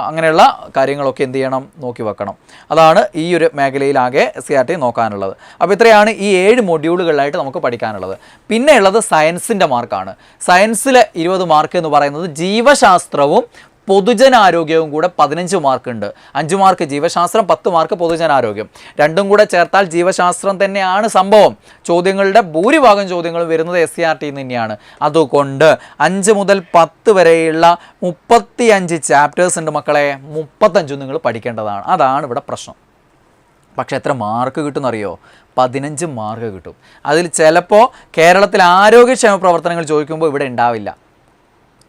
അങ്ങനെയുള്ള കാര്യങ്ങളൊക്കെ എന്ത് ചെയ്യണം, നോക്കി വെക്കണം. അതാണ് ഈ ഒരു മേഖലയിലാകെ SCRT നോക്കാനുള്ളത്. അപ്പോൾ ഇത്രയാണ് ഈ 7 മൊഡ്യൂളുകളിലായിട്ട് നമുക്ക് പഠിക്കാനുള്ളത്. പിന്നെ ഉള്ളത് സയൻസിൻ്റെ മാർക്കാണ്. സയൻസിൽ 20 മാർക്ക് എന്ന് പറയുന്നത് ജീവശാസ്ത്രവും പൊതുജനാരോഗ്യവും കൂടെ 15 മാർക്കുണ്ട്. 5 മാർക്ക് ജീവശാസ്ത്രം, 10 മാർക്ക് പൊതുജനാരോഗ്യം. രണ്ടും കൂടെ ചേർത്താൽ ജീവശാസ്ത്രം തന്നെയാണ് സംഭവം. ചോദ്യങ്ങളുടെ ഭൂരിഭാഗം ചോദ്യങ്ങളും വരുന്നത് SCRT-യിൽ നിന്ന് തന്നെയാണ്. അതുകൊണ്ട് 5 മുതൽ 10 വരെയുള്ള 35 ചാപ്റ്റേഴ്സ് ഉണ്ട് മക്കളെ. 35 നിങ്ങൾ പഠിക്കേണ്ടതാണ്. അതാണ് ഇവിടെ പ്രശ്നം. പക്ഷെ എത്ര മാർക്ക് കിട്ടുമെന്നറിയോ? 15 മാർക്ക് കിട്ടും. അതിൽ ചിലപ്പോൾ കേരളത്തിൽ ആരോഗ്യക്ഷേമ പ്രവർത്തനങ്ങൾ ചോദിക്കുമ്പോൾ ഇവിടെ ഉണ്ടാവില്ല.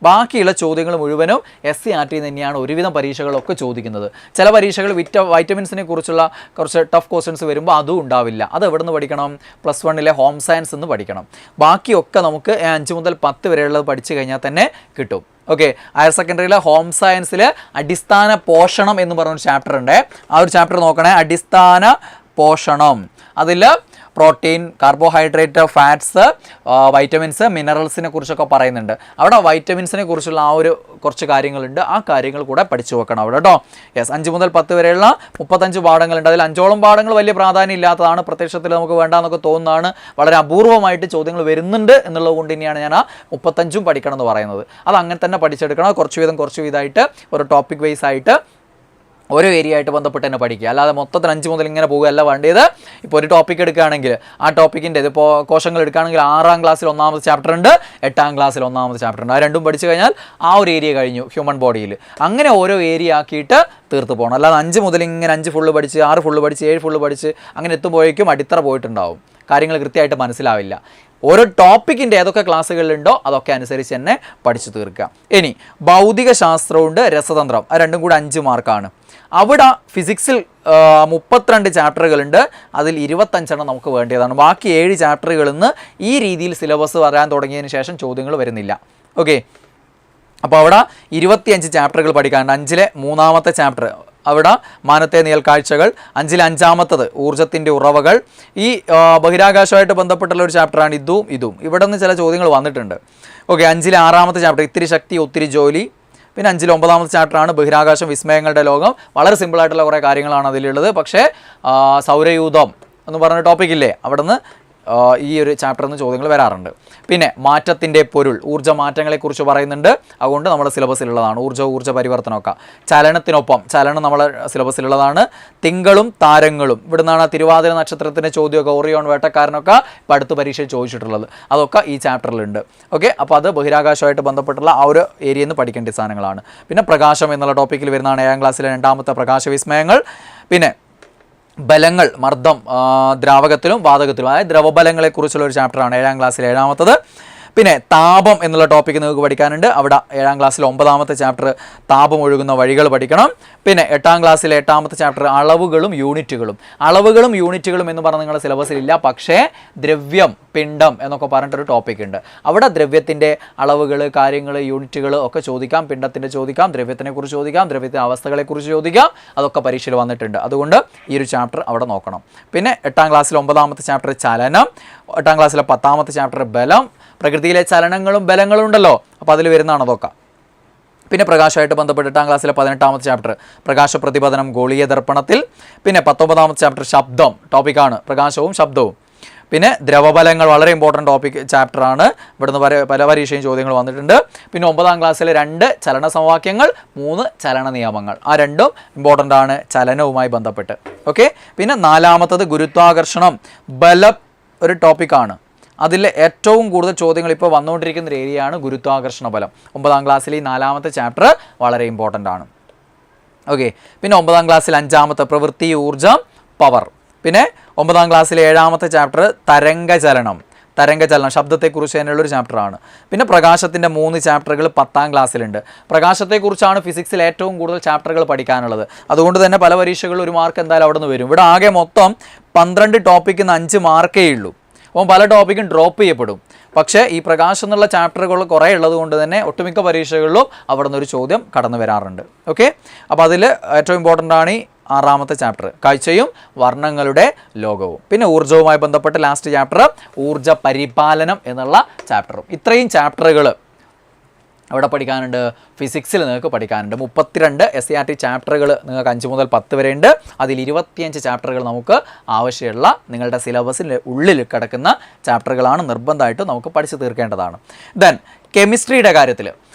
ബാക്കിയുള്ള ചോദ്യങ്ങൾ മുഴുവനും SCRT തന്നെയാണ് ഒരുവിധം പരീക്ഷകളൊക്കെ ചോദിക്കുന്നത്. ചില പരീക്ഷകൾ വൈറ്റമിൻസിനെ കുറിച്ചുള്ള കുറച്ച് ടഫ് ക്വസ്റ്റ്യൻസ് വരുമ്പോൾ അതും ഉണ്ടാവില്ല. അത് എവിടെ നിന്ന് പഠിക്കണം? +1 ഹോം സയൻസ് എന്ന് പഠിക്കണം. ബാക്കിയൊക്കെ നമുക്ക് 5 മുതൽ 10 വരെയുള്ളത് പഠിച്ചു കഴിഞ്ഞാൽ തന്നെ കിട്ടും. ഓക്കെ. ഹയർ സെക്കൻഡറിയിലെ ഹോം സയൻസിൽ അടിസ്ഥാന പോഷണം എന്ന് പറഞ്ഞൊരു ചാപ്റ്റർ ഉണ്ട്. ആ ഒരു ചാപ്റ്റർ നോക്കണേ. അടിസ്ഥാന പോഷണം. അതിൽ പ്രോട്ടീൻ, കാർബോഹൈഡ്രേറ്റ്, ഫാറ്റ്സ്, വൈറ്റമിൻസ്, മിനറൽസിനെ കുറിച്ചൊക്കെ പറയുന്നുണ്ട്. അവിടെ വൈറ്റമിൻസിനെ കുറിച്ചുള്ള ആ ഒരു കുറച്ച് കാര്യങ്ങളുണ്ട്. ആ കാര്യങ്ങൾ കൂടെ പഠിച്ചു വെക്കണം അവിടെ കേട്ടോ. യെസ്. 5 മുതൽ 10 വരെയുള്ള 35 പാഠങ്ങളുണ്ട്. അതിൽ 5ഓളം പാഠങ്ങൾ വലിയ പ്രാധാന്യം ഇല്ലാത്തതാണ്. പ്രത്യക്ഷത്തിൽ നമുക്ക് വേണ്ടാന്നൊക്കെ തോന്നുന്നതാണ്. വളരെ അപൂർവമായിട്ട് ചോദ്യങ്ങൾ വരുന്നുണ്ട് എന്നുള്ളത് കൊണ്ട് തന്നെയാണ് ഞാൻ ആ 35 പഠിക്കണം എന്ന് പറയുന്നത്. അത് അങ്ങനെ തന്നെ പഠിച്ചെടുക്കണം. കുറച്ച് വീതമായിട്ട് ഒരു ടോപ്പിക് വൈസ് ആയിട്ട് ഓരോ ഏരിയ ആയിട്ട് ബന്ധപ്പെട്ട് തന്നെ പഠിക്കുക. അല്ലാതെ മൊത്തത്തിൽ 5 മുതൽ ഇങ്ങനെ പോകുകയല്ല വേണ്ടത്. ഇപ്പോൾ ഒരു ടോപ്പിക് എടുക്കുകയാണെങ്കിൽ ആ ടോപ്പിക്കിൻ്റെ ഇതിപ്പോൾ കോശങ്ങൾ എടുക്കുകയാണെങ്കിൽ 6ാം ക്ലാസ്സിൽ 1ാമത്തെ ചാപ്റ്റർ ഉണ്ട്, 8ാം ക്ലാസ്സിൽ 1ാമത്തെ ചാപ്റ്റർ ഉണ്ട്. ആ രണ്ടും പഠിച്ചു കഴിഞ്ഞാൽ ആ ഒരു ഏരിയ കഴിഞ്ഞു ഹ്യൂമൻ ബോഡിയിൽ. അങ്ങനെ ഓരോ ഏരിയ ആക്കിയിട്ട് തീർത്ത് പോകണം. അല്ലാതെ 5 മുതൽ ഇങ്ങനെ 5 ഫുള്ള് പഠിച്ച് 6 ഫുള്ള് പഠിച്ച് 7 ഫുള്ള് പഠിച്ച് അങ്ങനെ എത്തുമ്പോഴേക്കും അടിത്തറ പോയിട്ടുണ്ടാവും. കാര്യങ്ങൾ കൃത്യമായിട്ട് മനസ്സിലാവില്ല. ഓരോ ടോപ്പിക്കിൻ്റെ ഏതൊക്കെ ക്ലാസ്സുകളിലുണ്ടോ അതൊക്കെ അനുസരിച്ച് തന്നെ പഠിച്ചു തീർക്കുക. ഇനി ഭൗതിക ശാസ്ത്രമുണ്ട്, രസതന്ത്രം. ആ രണ്ടും കൂടെ 5 മാർക്കാണ്. അവിടെ ഫിസിക്സിൽ 32 ചാപ്റ്ററുകളുണ്ട്. അതിൽ 25 നമുക്ക് വേണ്ടിയതാണ്. ബാക്കി 7 ചാപ്റ്ററുകളിൽ നിന്ന് ഈ രീതിയിൽ സിലബസ് വരാൻ തുടങ്ങിയതിന് ശേഷം ചോദ്യങ്ങൾ വരുന്നില്ല. ഓക്കെ. അപ്പോൾ അവിടെ 25 ചാപ്റ്ററുകൾ പഠിക്കാനുണ്ട്. 5ലെ 3ാമത്തെ ചാപ്റ്റർ അവിടെ മാനത്തെ നിഴൽക്കാഴ്ചകൾ, 5ലെ 5ാമത്തത് ഊർജ്ജത്തിൻ്റെ ഉറവകൾ. ഈ ബഹിരാകാശമായിട്ട് ബന്ധപ്പെട്ടുള്ള ഒരു ചാപ്റ്ററാണ് ഇതും. ഇവിടെ നിന്ന് ചില ചോദ്യങ്ങൾ വന്നിട്ടുണ്ട്. ഓക്കെ. 5ലെ 6ാമത്തെ ചാപ്റ്റർ ഇത്തിരി ശക്തി ഒത്തിരി ജോലി. പിന്നെ 5ലെ 9ാമത്തെ ചാപ്റ്ററാണ് ബഹിരാകാശം വിസ്മയങ്ങളുടെ ലോകം. വളരെ സിമ്പിളായിട്ടുള്ള കുറേ കാര്യങ്ങളാണ് അതിലുള്ളത്. പക്ഷേ സൗരയൂഥം എന്ന് പറഞ്ഞ ടോപ്പിക്കില്ലേ, അവിടെ നിന്ന് ഈ ഒരു ചാപ്റ്ററിൽ നിന്ന് ചോദ്യങ്ങൾ വരാറുണ്ട്. പിന്നെ മാറ്റത്തിൻ്റെ പൊരുൾ, ഊർജ്ജ മാറ്റങ്ങളെക്കുറിച്ച് പറയുന്നുണ്ട്. അതുകൊണ്ട് നമ്മുടെ സിലബസിലുള്ളതാണ്. ഊർജ്ജ പരിവർത്തനമൊക്കെ. ചലനത്തിനൊപ്പം, ചലനം നമ്മുടെ സിലബസിലുള്ളതാണ്. തിങ്കളും താരങ്ങളും, ഇവിടെ നിന്നാണ് തിരുവാതിര നക്ഷത്രത്തിൻ്റെ ചോദ്യമൊക്കെ, ഓറിയോൺ വേട്ടക്കാരനൊക്കെ ഇപ്പോൾ അടുത്ത പരീക്ഷയിൽ ചോദിച്ചിട്ടുള്ളത്. അതൊക്കെ ഈ ചാപ്റ്ററിലുണ്ട്. ഓക്കെ, അപ്പോൾ അത് ബഹിരാകാശമായിട്ട് ബന്ധപ്പെട്ടുള്ള ആ ഒരു ഏരിയയിൽ നിന്ന് പഠിക്കേണ്ട സാധനങ്ങളാണ്. പിന്നെ പ്രകാശം എന്നുള്ള ടോപ്പിക്കിൽ വരുന്നതാണ് 7ാം ക്ലാസ്സിലെ 2ാമത്തെ പ്രകാശവിസ്മയങ്ങൾ. പിന്നെ ബലങ്ങൾ, മർദ്ദം, ദ്രാവകത്തിലും വാതകത്തിലും, അതായത് ദ്രവബലങ്ങളെക്കുറിച്ചുള്ള ഒരു ചാപ്റ്ററാണ് 7ാം ക്ലാസ്സിലെ 7ാമത്തത്. പിന്നെ താപം എന്നുള്ള ടോപ്പിക്ക് നിങ്ങൾക്ക് പഠിക്കാനുണ്ട്. അവിടെ 7ാം ക്ലാസ്സിൽ 9ാമത്തെ ചാപ്റ്റർ താപം ഒഴുകുന്ന വഴികൾ പഠിക്കണം. പിന്നെ 8ാം ക്ലാസ്സിലെ 8ാമത്തെ ചാപ്റ്റർ അളവുകളും യൂണിറ്റുകളും. അളവുകളും യൂണിറ്റുകളും എന്ന് പറഞ്ഞാൽ നിങ്ങളുടെ സിലബസിലില്ല, പക്ഷേ ദ്രവ്യം, പിണ്ഡം എന്നൊക്കെ പറഞ്ഞിട്ടൊരു ടോപ്പിക് ഉണ്ട്. അവിടെ ദ്രവ്യത്തിൻ്റെ അളവുകൾ, കാര്യങ്ങൾ, യൂണിറ്റുകൾ ഒക്കെ ചോദിക്കാം. പിണ്ഡത്തിൻ്റെ ചോദിക്കാം, ദ്രവ്യത്തിനെ കുറിച്ച് ചോദിക്കാം, ദ്രവ്യത്തിൻ്റെ അവസ്ഥകളെക്കുറിച്ച് ചോദിക്കാം. അതൊക്കെ പരീക്ഷയിൽ വന്നിട്ടുണ്ട്. അതുകൊണ്ട് ഈ ഒരു ചാപ്റ്റർ അവിടെ നോക്കണം. പിന്നെ 8ാം ക്ലാസ്സിൽ 9ാമത്തെ ചാപ്റ്റർ ചലനം, 8ാം ക്ലാസ്സിലെ 10ാമത്തെ ചാപ്റ്റർ ബലം. പ്രകൃതിയിലെ ചലനങ്ങളും ബലങ്ങളും ഉണ്ടല്ലോ, അപ്പോൾ അതിൽ വരുന്നതാണ് അതൊക്കെ. പിന്നെ പ്രകാശമായിട്ട് ബന്ധപ്പെട്ട് 8ാം ക്ലാസ്സിലെ 18ാമത്തെ ചാപ്റ്റർ പ്രകാശ പ്രതിപതനം ഗോളീയ ദർപ്പണത്തിൽ. പിന്നെ 19ാമത്തെ ചാപ്റ്റർ ശബ്ദം ടോപ്പിക്കാണ്, പ്രകാശവും ശബ്ദവും. പിന്നെ ദ്രവബലങ്ങൾ വളരെ ഇമ്പോർട്ടൻറ്റ് ടോപ്പിക് ചാപ്റ്ററാണ്. ഇവിടുന്ന് പല പരീക്ഷയും ചോദ്യങ്ങൾ വന്നിട്ടുണ്ട്. പിന്നെ 9ാം ക്ലാസ്സിലെ 2 ചലന സമവാക്യങ്ങൾ, 3 ചലന നിയമങ്ങൾ. ആ രണ്ടും ഇമ്പോർട്ടൻ്റ് ആണ് ചലനവുമായി ബന്ധപ്പെട്ട്. ഓക്കെ, പിന്നെ 4ാമത്തത് ഗുരുത്വാകർഷണം, ബലം ഒരു ടോപ്പിക്കാണ്. അതിൽ ഏറ്റവും കൂടുതൽ ചോദ്യങ്ങൾ ഇപ്പോൾ വന്നുകൊണ്ടിരിക്കുന്ന ഒരു ഏരിയയാണ് ഗുരുത്വാകർഷണ ബലം. 9ാം ക്ലാസ്സിൽ ഈ 4ാമത്തെ ചാപ്റ്റർ വളരെ ഇമ്പോർട്ടൻ്റ് ആണ്. ഓക്കെ, പിന്നെ 9ാം ക്ലാസ്സിൽ 5ാമത്തെ പ്രവൃത്തി, ഊർജ്ജം, പവർ. പിന്നെ 9ാം ക്ലാസ്സിലെ 7ാമത്തെ ചാപ്റ്റർ തരംഗചലനം, ശബ്ദത്തെക്കുറിച്ച് തന്നെയുള്ളൊരു ചാപ്റ്ററാണ്. പിന്നെ പ്രകാശത്തിൻ്റെ 3 ചാപ്റ്ററുകൾ 10ാം ക്ലാസ്സിലുണ്ട്. പ്രകാശത്തെക്കുറിച്ചാണ് ഫിസിക്സിൽ ഏറ്റവും കൂടുതൽ ചാപ്റ്ററുകൾ പഠിക്കാനുള്ളത്. അതുകൊണ്ട് തന്നെ പല പരീക്ഷകളിൽ 1 മാർക്ക് എന്തായാലും അവിടെ നിന്ന് വരും. ഇവിടെ ആകെ മൊത്തം 12 ടോപ്പിക്കിൽ നിന്ന് 5 മാർക്കേ ഉള്ളൂ. അപ്പോൾ പല ടോപ്പിക്കും ഡ്രോപ്പ് ചെയ്യപ്പെടും. പക്ഷേ ഈ പ്രകാശം എന്നുള്ള ചാപ്റ്ററുകൾ കുറേ ഉള്ളത് കൊണ്ട് തന്നെ ഒട്ടുമിക്ക പരീക്ഷകളിലും അവിടെ നിന്നൊരു ചോദ്യം കടന്നു വരാറുണ്ട്. ഓക്കെ, അപ്പോൾ അതിൽ ഏറ്റവും ഇമ്പോർട്ടൻ്റ് ആണ് ഈ 6ാമത്തെ ചാപ്റ്റർ, കാഴ്ചയും വർണ്ണങ്ങളുടെ ലോകവും. പിന്നെ ഊർജ്ജവുമായി ബന്ധപ്പെട്ട് ലാസ്റ്റ് ചാപ്റ്റർ ഊർജ്ജ പരിപാലനം എന്നുള്ള ചാപ്റ്ററും. ഇത്രയും ചാപ്റ്ററുകൾ അവിടെ പഠിക്കാനുണ്ട്. ഫിസിക്സിൽ നിങ്ങൾക്ക് പഠിക്കാനുണ്ട് 32 SCERT ചാപ്റ്ററുകൾ നിങ്ങൾക്ക് 5 മുതൽ 10 വരെ ഉണ്ട്. അതിൽ 25 ചാപ്റ്ററുകൾ നമുക്ക് ആവശ്യമുള്ള നിങ്ങളുടെ സിലബസിൻ്റെ ഉള്ളിൽ കിടക്കുന്ന ചാപ്റ്ററുകളാണ്. നിർബന്ധമായിട്ടും നമുക്ക് പഠിച്ചു തീർക്കേണ്ടതാണ്. ദെൻ കെമിസ്ട്രിയുടെ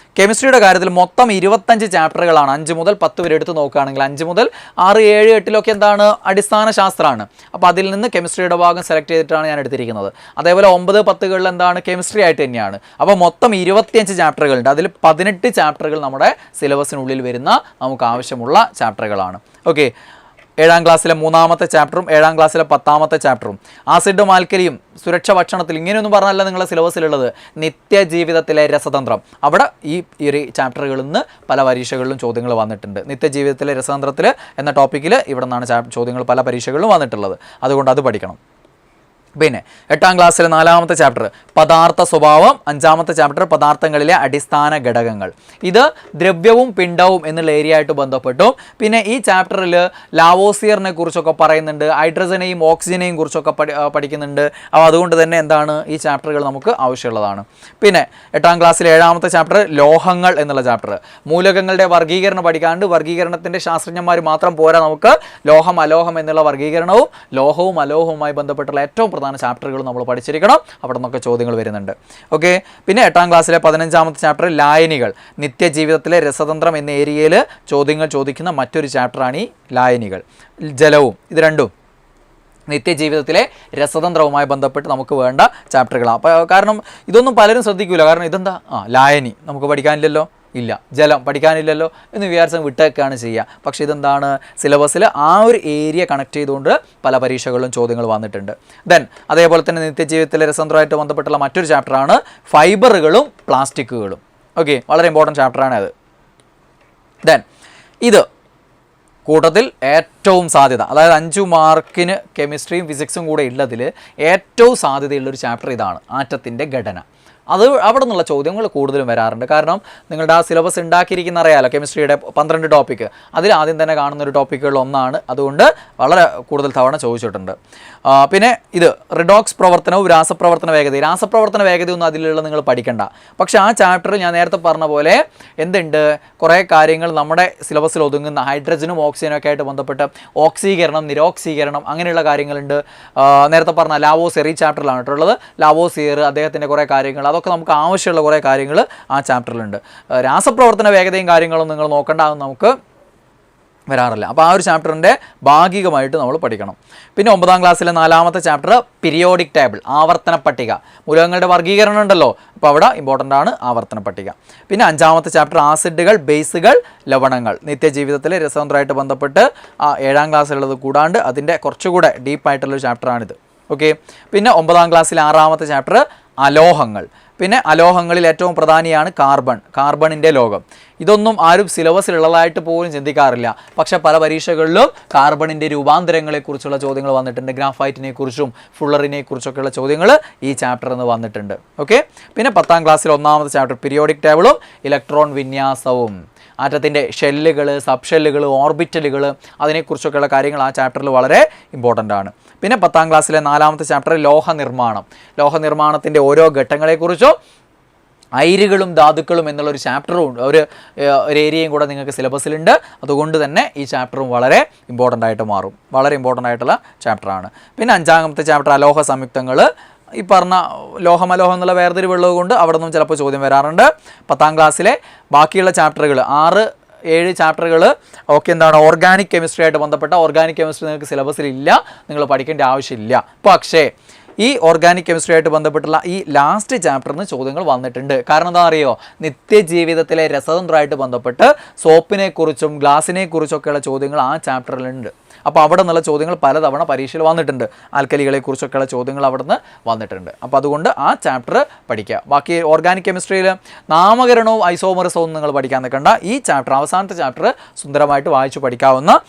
കാര്യത്തിൽ മൊത്തം 25 ചാപ്റ്ററുകളാണ്. 5 മുതൽ 10 വരെ എടുത്ത് നോക്കുകയാണെങ്കിൽ 5 മുതൽ 6, 7, 8 എന്താണ്, അടിസ്ഥാന ശാസ്ത്രമാണ്. അപ്പോൾ അതിൽ നിന്ന് കെമിസ്ട്രിയുടെ ഭാഗം സെലക്ട് ചെയ്തിട്ടാണ് ഞാൻ എടുത്തിരിക്കുന്നത്. അതേപോലെ 9, 10 എന്താണ്, കെമിസ്ട്രി ആയിട്ട് തന്നെയാണ്. അപ്പോൾ മൊത്തം 25 ചാപ്റ്ററുകളുണ്ട്. അതിൽ 18 ചാപ്റ്ററുകൾ നമ്മുടെ സിലബസിനുള്ളിൽ വരുന്ന നമുക്ക് ആവശ്യമുള്ള ചാപ്റ്ററുകളാണ്. ഓക്കെ, 7ാം ക്ലാസ്സിലെ 3ാമത്തെ ചാപ്റ്ററും 7ാം ക്ലാസ്സിലെ 10ാമത്തെ ചാപ്റ്ററും ആസിഡും ആൽക്കലിയും സുരക്ഷ ഭക്ഷണത്തിൽ, ഇങ്ങനെയൊന്നും പറഞ്ഞല്ല നിങ്ങളുടെ സിലബസിലുള്ളത്. നിത്യജീവിതത്തിലെ രസതന്ത്രം, അവിടെ ഈ ഒരു ചാപ്റ്ററുകളിൽ നിന്ന് പല പരീക്ഷകളിലും ചോദ്യങ്ങൾ വന്നിട്ടുണ്ട്. നിത്യജീവിതത്തിലെ രസതന്ത്രത്തിൽ എന്ന ടോപ്പിക്കിൽ ഇവിടെ നിന്നാണ് ചോദ്യങ്ങൾ പല പരീക്ഷകളിലും വന്നിട്ടുള്ളത്. അതുകൊണ്ട് അത് പഠിക്കണം. പിന്നെ 8ാം ക്ലാസ്സിലെ 4ാമത്തെ ചാപ്റ്റർ പദാർത്ഥ സ്വഭാവം, 5ാമത്തെ ചാപ്റ്റർ പദാർത്ഥങ്ങളിലെ അടിസ്ഥാന ഘടകങ്ങൾ. ഇത് ദ്രവ്യവും പിണ്ഡവും എന്നുള്ള ഏരിയ ആയിട്ട് ബന്ധപ്പെട്ടു. പിന്നെ ഈ ചാപ്റ്ററിൽ ലാവോസിയറിനെ കുറിച്ചൊക്കെ പറയുന്നുണ്ട്, ഹൈഡ്രജനെയും ഓക്സിജനെയും കുറിച്ചൊക്കെ പഠിക്കുന്നുണ്ട്. അപ്പോൾ അതുകൊണ്ട് തന്നെ എന്താണ്, ഈ ചാപ്റ്ററുകൾ നമുക്ക് ആവശ്യമുള്ളതാണ്. പിന്നെ 8ാം ക്ലാസ്സിലെ 7ാമത്തെ ചാപ്റ്റർ ലോഹങ്ങൾ എന്നുള്ള ചാപ്റ്റർ, മൂലകങ്ങളുടെ വർഗീകരണം പഠിക്കാണ്ട്. വർഗീകരണത്തിൻ്റെ ശാസ്ത്രജ്ഞന്മാർ മാത്രം പോരാ, നമുക്ക് ലോഹം അലോഹം എന്നുള്ള വർഗീകരണവും ലോഹവും അലോഹവുമായി ബന്ധപ്പെട്ടുള്ള ഏറ്റവും പ്രധാന ചാപ്റ്ററുകൾ നമ്മൾ പഠിച്ചിരിക്കണം. അവിടെ നിന്നൊക്കെ ചോദ്യങ്ങൾ വരുന്നുണ്ട്. ഓക്കെ, പിന്നെ 8ാം ക്ലാസ്സിലെ 15ാമത്തെ ചാപ്റ്റർ ലായനികൾ, നിത്യജീവിതത്തിലെ രസതന്ത്രം എന്ന ഏരിയയിൽ ചോദ്യങ്ങൾ ചോദിക്കുന്ന മറ്റൊരു ചാപ്റ്ററാണ് ഈ ലായനികൾ. ജലവും, ഇത് രണ്ടും നിത്യജീവിതത്തിലെ രസതന്ത്രവുമായി ബന്ധപ്പെട്ട് നമുക്ക് വേണ്ട ചാപ്റ്ററുകളാണ്. അപ്പോൾ കാരണം ഇതൊന്നും പലരും ശ്രദ്ധിക്കില്ല. കാരണം ഇതെന്താ, ലായനി നമുക്ക് പഠിക്കാനില്ലല്ലോ, ഇല്ല, ജലം പഠിക്കാനില്ലല്ലോ എന്ന് വിചാരിച്ചാൽ വിട്ടേക്കാണ് ചെയ്യുക. പക്ഷേ ഇതെന്താണ്, സിലബസിൽ ആ ഒരു ഏരിയ കണക്ട് ചെയ്തുകൊണ്ട് പല പരീക്ഷകളിലും ചോദ്യങ്ങൾ വന്നിട്ടുണ്ട്. ദെൻ അതേപോലെ തന്നെ നിത്യജീവിതത്തിലെ രസതന്ത്രമായിട്ട് ബന്ധപ്പെട്ടുള്ള മറ്റൊരു ചാപ്റ്ററാണ് ഫൈബറുകളും പ്ലാസ്റ്റിക്കുകളും. ഓക്കെ, വളരെ ഇമ്പോർട്ടൻറ്റ് ചാപ്റ്ററാണ് അത്. ദെൻ ഇത് കൂട്ടത്തിൽ ഏറ്റവും സാധ്യത, അതായത് 5 മാർക്കിന് കെമിസ്ട്രിയും ഫിസിക്സും കൂടെ ഉള്ളതിൽ ഏറ്റവും സാധ്യതയുള്ളൊരു ചാപ്റ്റർ ഇതാണ്, ആറ്റത്തിൻ്റെ ഘടന. അത് അവിടെ നിന്നുള്ള ചോദ്യങ്ങൾ കൂടുതലും വരാറുണ്ട്. കാരണം നിങ്ങളുടെ ആ സിലബസ് ഉണ്ടാക്കിയിരിക്കുന്ന അറിയാലോ, കെമിസ്ട്രിയുടെ 12 ടോപ്പിക്ക്, അതിൽ ആദ്യം തന്നെ കാണുന്ന ഒരു ടോപ്പിക്കുകളിൽ ഒന്നാണ്. അതുകൊണ്ട് വളരെ കൂടുതൽ തവണ ചോദിച്ചിട്ടുണ്ട്. പിന്നെ ഇത് റിഡോക്സ് പ്രവർത്തനവും രാസപ്രവർത്തന വേഗത. രാസപ്രവർത്തന വേഗതയൊന്നും അതിലുള്ള നിങ്ങൾ പഠിക്കണ്ട. പക്ഷേ ആ ചാപ്റ്റർ ഞാൻ നേരത്തെ പറഞ്ഞ പോലെ എന്തുണ്ട്, കുറേ കാര്യങ്ങൾ നമ്മുടെ സിലബസിൽ ഒതുങ്ങുന്ന ഹൈഡ്രജനും ഓക്സിജനും ഒക്കെ ആയിട്ട് ബന്ധപ്പെട്ട് ഓക്സീകരണം, നിരോക്സീകരണം അങ്ങനെയുള്ള കാര്യങ്ങളുണ്ട്. നേരത്തെ പറഞ്ഞ ലാവോസിയർ ഈ ചാപ്റ്ററിലാണ് കേട്ടുള്ളത്. ലാവോസിയർ അദ്ദേഹത്തിൻ്റെ കുറേ കാര്യങ്ങൾ, അതൊക്കെ നമുക്ക് ആവശ്യമുള്ള കുറേ കാര്യങ്ങൾ ആ ചാപ്റ്ററിലുണ്ട്. രാസപ്രവർത്തന വേഗതയും കാര്യങ്ങളും നിങ്ങൾ നോക്കേണ്ട, അത് നമുക്ക് വരാറില്ല. അപ്പോൾ ആ ഒരു ചാപ്റ്ററിൻ്റെ ഭാഗികമായിട്ട് നമ്മൾ പഠിക്കണം. പിന്നെ 9ാം ക്ലാസ്സിലെ 4ാമത്തെ ചാപ്റ്റർ പീരിയോഡിക് ടേബിൾ, ആവർത്തന പട്ടിക. മൂലകങ്ങളുടെ വർഗീകരണം ഉണ്ടല്ലോ, അപ്പോൾ അവിടെ ഇമ്പോർട്ടൻ്റ് ആണ് ആവർത്തന പട്ടിക. പിന്നെ 5ാമത്തെ ചാപ്റ്റർ ആസിഡുകൾ, ബേസുകൾ, ലവണങ്ങൾ. നിത്യജീവിതത്തിൽ രസതന്ത്രമായിട്ട് ബന്ധപ്പെട്ട് 7ാം ക്ലാസ്സിലുള്ളത് കൂടാണ്ട് അതിൻ്റെ കുറച്ചുകൂടെ ഡീപ്പായിട്ടുള്ളൊരു ചാപ്റ്ററാണിത്. ഓക്കെ. പിന്നെ 9ാം ക്ലാസ്സിലെ 6ാമത്തെ ചാപ്റ്റർ അലോഹങ്ങൾ. പിന്നെ അലോഹങ്ങളിൽ ഏറ്റവും പ്രധാനിയാണ് കാർബണിൻ്റെ ലോകം. ഇതൊന്നും ആരും സിലബസിലുള്ളതായിട്ട് പോലും ചിന്തിക്കാറില്ല. പക്ഷേ പല പരീക്ഷകളിലും കാർബണിൻ്റെ രൂപാന്തരങ്ങളെക്കുറിച്ചുള്ള ചോദ്യങ്ങൾ വന്നിട്ടുണ്ട്. ഗ്രാഫൈറ്റിനെ കുറിച്ചും ഫുള്ളറിനെ കുറിച്ചൊക്കെയുള്ള ചോദ്യങ്ങൾ ഈ ചാപ്റ്ററിൽ നിന്ന് വന്നിട്ടുണ്ട്. ഓക്കെ. പിന്നെ 10ാം ക്ലാസ്സിൽ 1ാമത്തെ ചാപ്റ്റർ പീരിയോഡിക് ടേബിളും ഇലക്ട്രോൺ വിന്യാസവും. ആറ്റത്തിൻ്റെ ഷെല്ലുകൾ, സബ് ഷെല്ലുകൾ, ഓർബിറ്റലുകൾ, അതിനെക്കുറിച്ചൊക്കെയുള്ള കാര്യങ്ങൾ ആ ചാപ്റ്ററിൽ വളരെ ഇമ്പോർട്ടൻ്റ് ആണ്. പിന്നെ 10ാം ക്ലാസ്സിലെ 4ാമത്തെ ചാപ്റ്റർ ലോഹനിർമ്മാണം. ലോഹനിർമ്മാണത്തിൻ്റെ ഓരോ ഘട്ടങ്ങളെക്കുറിച്ചും അയിരുകളും ധാതുക്കളും എന്നുള്ളൊരു ചാപ്റ്ററും ഒരു ഏരിയയും കൂടെ നിങ്ങൾക്ക് സിലബസിലുണ്ട്. അതുകൊണ്ട് തന്നെ ഈ ചാപ്റ്ററും വളരെ ഇമ്പോർട്ടൻ്റ് ആയിട്ട് മാറും. വളരെ ഇമ്പോർട്ടൻ്റ് ആയിട്ടുള്ള ചാപ്റ്ററാണ്. പിന്നെ 5ാമത്തെ ചാപ്റ്റർ അലോഹ സംയുക്തങ്ങൾ. ഈ പറഞ്ഞ ലോഹമലോഹം എന്നുള്ള വേർതിരിവുള്ളത് കൊണ്ട് അവിടെ നിന്നും ചിലപ്പോൾ ചോദ്യം വരാറുണ്ട്. 10ാം ക്ലാസ്സിലെ ബാക്കിയുള്ള ചാപ്റ്ററുകൾ 6-7 ചാപ്റ്ററുകൾ ഒക്കെ എന്താണ്, ഓർഗാനിക് കെമിസ്ട്രി ആയിട്ട് ബന്ധപ്പെട്ട ഓർഗാനിക് കെമിസ്ട്രി നിങ്ങൾക്ക് സിലബസിലില്ല, നിങ്ങൾ പഠിക്കേണ്ട ആവശ്യമില്ല. പക്ഷേ ഈ ഓർഗാനിക് കെമിസ്ട്രി ആയിട്ട് ബന്ധപ്പെട്ടുള്ള ഈ ലാസ്റ്റ് ചാപ്റ്ററിൽ നിന്ന് ചോദ്യങ്ങൾ വന്നിട്ടുണ്ട്. കാരണം എന്താ അറിയോ, നിത്യജീവിതത്തിലെ രസതന്ത്രമായിട്ട് ബന്ധപ്പെട്ട് സോപ്പിനെക്കുറിച്ചും ഗ്ലാസിനെക്കുറിച്ചൊക്കെയുള്ള ചോദ്യങ്ങൾ ആ ചാപ്റ്ററിലുണ്ട്. അപ്പോൾ അവിടെ നിന്നുള്ള ചോദ്യങ്ങൾ പലതവണ പരീക്ഷയിൽ വന്നിട്ടുണ്ട്. ആൽക്കലികളെക്കുറിച്ചൊക്കെയുള്ള ചോദ്യങ്ങൾ അവിടെ നിന്ന് വന്നിട്ടുണ്ട്. അപ്പോൾ അതുകൊണ്ട് ആ ചാപ്റ്റർ പഠിക്കുക. ബാക്കി ഓർഗാനിക് കെമിസ്ട്രിയിൽ നാമകരണവും ഐസോമറിസവും നിങ്ങൾ പഠിക്കാൻ നിൽക്കേണ്ട. ഈ ചാപ്റ്റർ, അവസാനത്തെ ചാപ്റ്റർ സുന്ദരമായിട്ട് വായിച്ചു പഠിക്കാവുന്ന